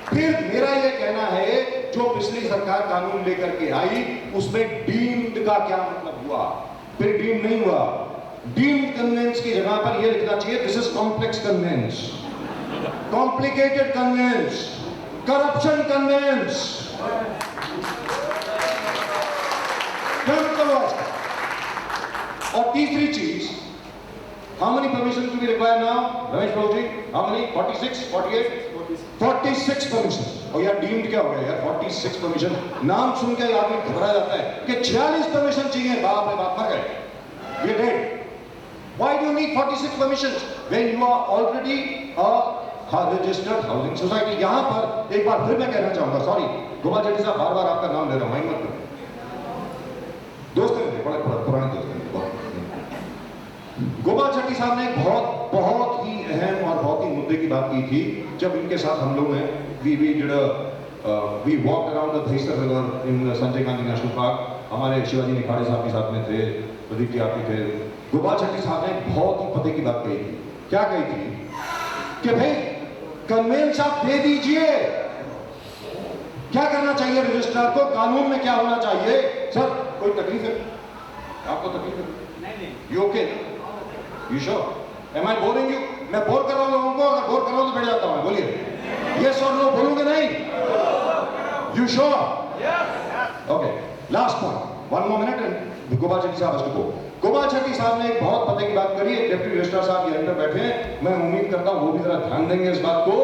फिर मेरा यह कहना है, जो पिछली सरकार कानून लेकर के आई, उसमें डीम्ड का क्या मतलब हुआ? फिर डीम्ड नहीं हुआ। डीम्ड कन्वेंस की जगह पर यह लिखना चाहिए, this is complex conveyance, complicated conveyance, corruption conveyance. और तीसरी चीज, how many permissions do we require now? Ramesh Babu ji, how many? 46, 48? 46 permissions. और यार डीम्ड क्या हो गया यार? 46 permission, नाम सुन के आदमी घबरा जाता है कि 46 permission चाहिए। बाप रे बाप, मर गए, we are dead. Why do you need 46 permissions when you are already a registered housing society? यहाँ पर एक बार फिर मैं कहना चाहूंगा, सॉरी गोपाल शेट्टी साहब, बार बार आपका नाम ले रहा हूं, मत करो। दोस्त हैं मेरे, बड़े पुराने दोस्त हैं। गोपाल शेट्टी साहब ने एक बहुत बात की थी जब इनके साथ हम लोग ने we walk around the Dahisar river in Sanjay Gandhi national park. हमारे शिवाजी निखाड़े साहब भी साथ में थे, प्रदीप जी आप भी थे। गोपाल शेट्टी साहब ने बहुत ही पते की बात कही थी। क्या कही थी कि भाई कन्वेंस आप दे दीजिए। क्या करना चाहिए रजिस्ट्रार को, कानून में क्या होना चाहिए? सर कोई तकलीफ है आपको? तकलीफ है? नहीं। You okay? You sure? Am I boring you? मैं बोर कर रहा हूं लोगों को? अगर बोर कर रहा हूं तो बैठ जाता हूं। बोलिए यस और नो, बोलूंगे नहीं? You sure? Okay, last point, one more minute and Gopal Shetty साहब को। गोपाल शेट्टी साहब ने एक बहुत पते की बात करी है। डिप्टी रजिस्ट्रार साहब ये अंदर बैठे हैं, मैं उम्मीद करता हूं वो भी जरा ध्यान देंगे इस बात को,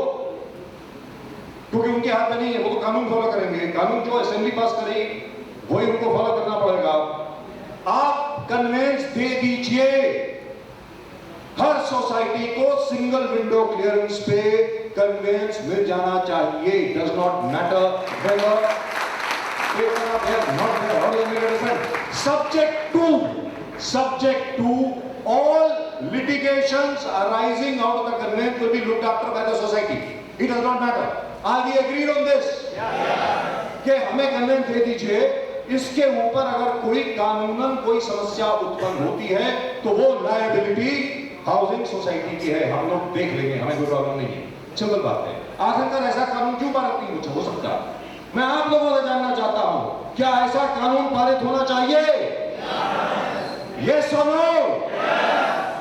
क्योंकि उनके हाथ में नहीं है, वो तो कानून फॉलो करेंगे। कानून जो असेंबली पास करेगी वही उनको फॉलो करना पड़ेगा। आप कन्वेंस दे दीजिए हर सोसाइटी को, सिंगल विंडो क्लियरेंस पे कन्वेंस मिल जाना चाहिए। Does not matter whether subject to all litigations arising out of the conveyance will be looked after by the society. It does not matter. Are we agreed on this? कि हमें convince दे दीजिए, इसके ऊपर अगर कोई कानूनन कोई समस्या उत्पन्न होती है तो वो लायबिलिटी हाउसिंग सोसाइटी की है, हम लोग देख लेंगे, हमें कोई प्रॉब्लम नहीं है। सिंपल बात है। आखिरकार ऐसा कानून क्यों पारित नहीं हो सकता? मैं आप लोगों से जानना चाहता हूं, क्या ऐसा कानून पारित होना चाहिए? यस और नो?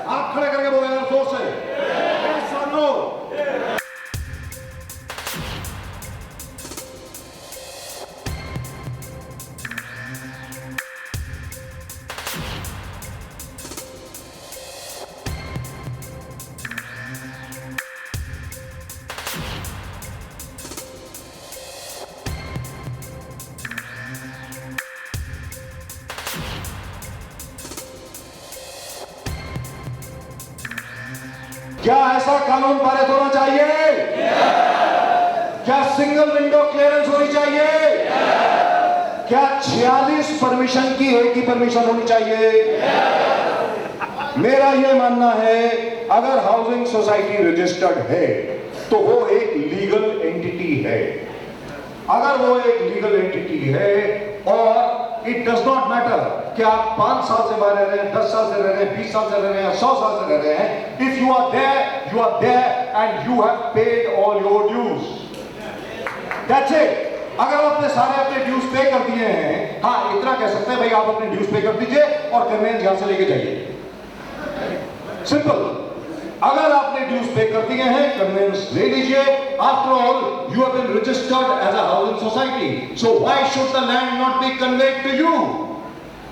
आप खड़े करके बोले यार जोर से, यस और नो? क्या ऐसा कानून पारित होना चाहिए? क्या सिंगल विंडो क्लियरेंस होनी चाहिए? क्या 46 परमिशन की एक ही परमिशन होनी चाहिए? मेरा यह मानना है, अगर हाउसिंग सोसाइटी रजिस्टर्ड है तो वो एक लीगल एंटिटी है। अगर वो एक लीगल एंटिटी है और इट डज नॉट मैटर कि आप 5 साल से बाहर रह रहे हैं, 10 साल से रह रहे हैं, 20 साल से रह रहे हैं, 100 साल से रह रहे हैं, if you are there and you have paid all your dues, that's it. अगर आपने सारे अपने ड्यूज पे कर दिए हैं, हाँ इतना कह सकते हैं भाई आप अपने ड्यूज पे कर दीजिए और कन्वेंस यहां से लेके जाइए, सिंपल। अगर आपने ड्यूज पे कर दिए हैं, कन्वेंस ले लीजिए। After all you have been registered as a housing society, so why should the land not be conveyed to you?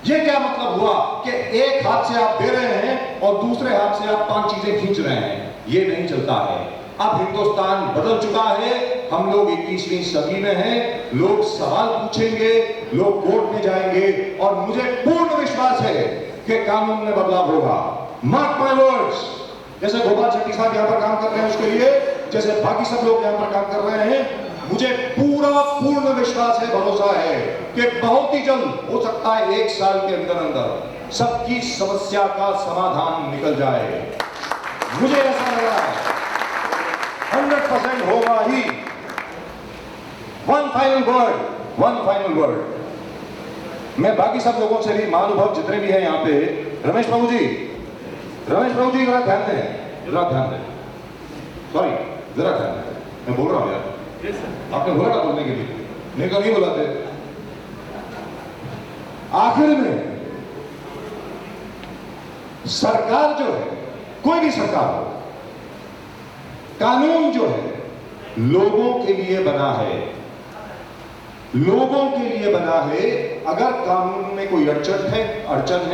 ये क्या मतलब हुआ कि एक हाथ से आप दे रहे हैं और दूसरे हाथ से आप 5 चीजें खींच रहे हैं? ये नहीं चलता है। अब हिंदुस्तान बदल चुका है, हम लोग 21वीं सदी में हैं, लोग सवाल पूछेंगे, लोग कोर्ट में जाएंगे और मुझे पूर्ण विश्वास है कि कानून में बदलाव होगा। Mark my words. जैसे गोपाल शेट्टी साहब यहां पर काम कर रहे हैं उसके लिए, जैसे बाकी सब लोग यहां पर काम कर रहे हैं, मुझे पूर्ण विश्वास है, भरोसा है कि बहुत ही जल्द, हो सकता है 1 साल के अंदर अंदर, सबकी समस्या का समाधान निकल जाए। मुझे ऐसा लग रहा है 100% होगा ही। One final word. मैं बाकी सब लोगों से भी, महानुभव जितने भी हैं यहाँ पे, रमेश प्रभु जी जरा ध्यान दें, सॉरी जरा ध्यान दें, मैं बोल रहा हूं यार, आपने बोला था बोलने के लिए, नहीं तो नहीं बुलाते। आखिर में सरकार जो है, कोई भी सरकार हो, कानून जो है लोगों के लिए बना है, अगर कानून में कोई अड़चन है,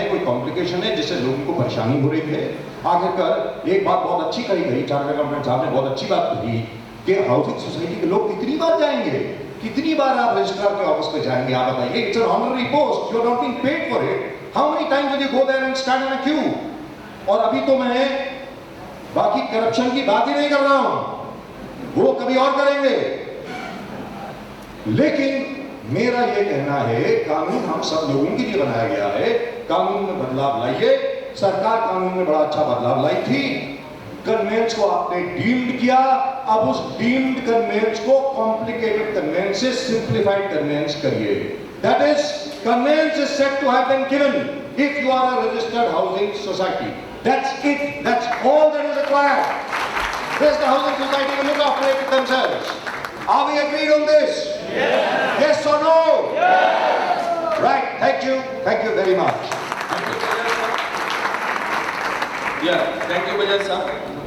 कोई कॉम्प्लिकेशन है जिससे लोगों को परेशानी हो रही है, आखिरकार एक बात बहुत अच्छी कही गई, चार्टर्ड अकाउंटेंट साहब ने बहुत अच्छी बात कही कि हाउसिंग सोसाइटी के लोग कितनी बार जाएंगे, कितनी बार आप रजिस्ट्रार के ऑफिस पे जाएंगे? आप बताइए, it's an honorary post, you are not being paid for it. How many times will you go there and stand in a queue? और अभी तो मैं बाकी करप्शन की बात ही नहीं कर रहा हूं, वो कभी और करेंगे। लेकिन मेरा यह कहना है, कानून हम सब लोगों के लिए बनाया गया है, कानून में बदलाव लाइए। सरकार कानून में बड़ा अच्छा बदलाव लाई थी, कन्वेंस को आपने डीम्ड किया, अब उस डीम्ड कन्वेंस को कॉम्प्लिकेटेड कन्वेंस से सिंप्लीफाइड कन्वेंस करिए. That is, conveyance is said to have been given if you are a registered housing society. That's it. That's all that is required. Rest the housing society will look after it themselves. Are we agreed on this? Yes. Yes or no? Yes. Right. Thank you. Thank you very much. Yeah, thank you, Bajaj sir.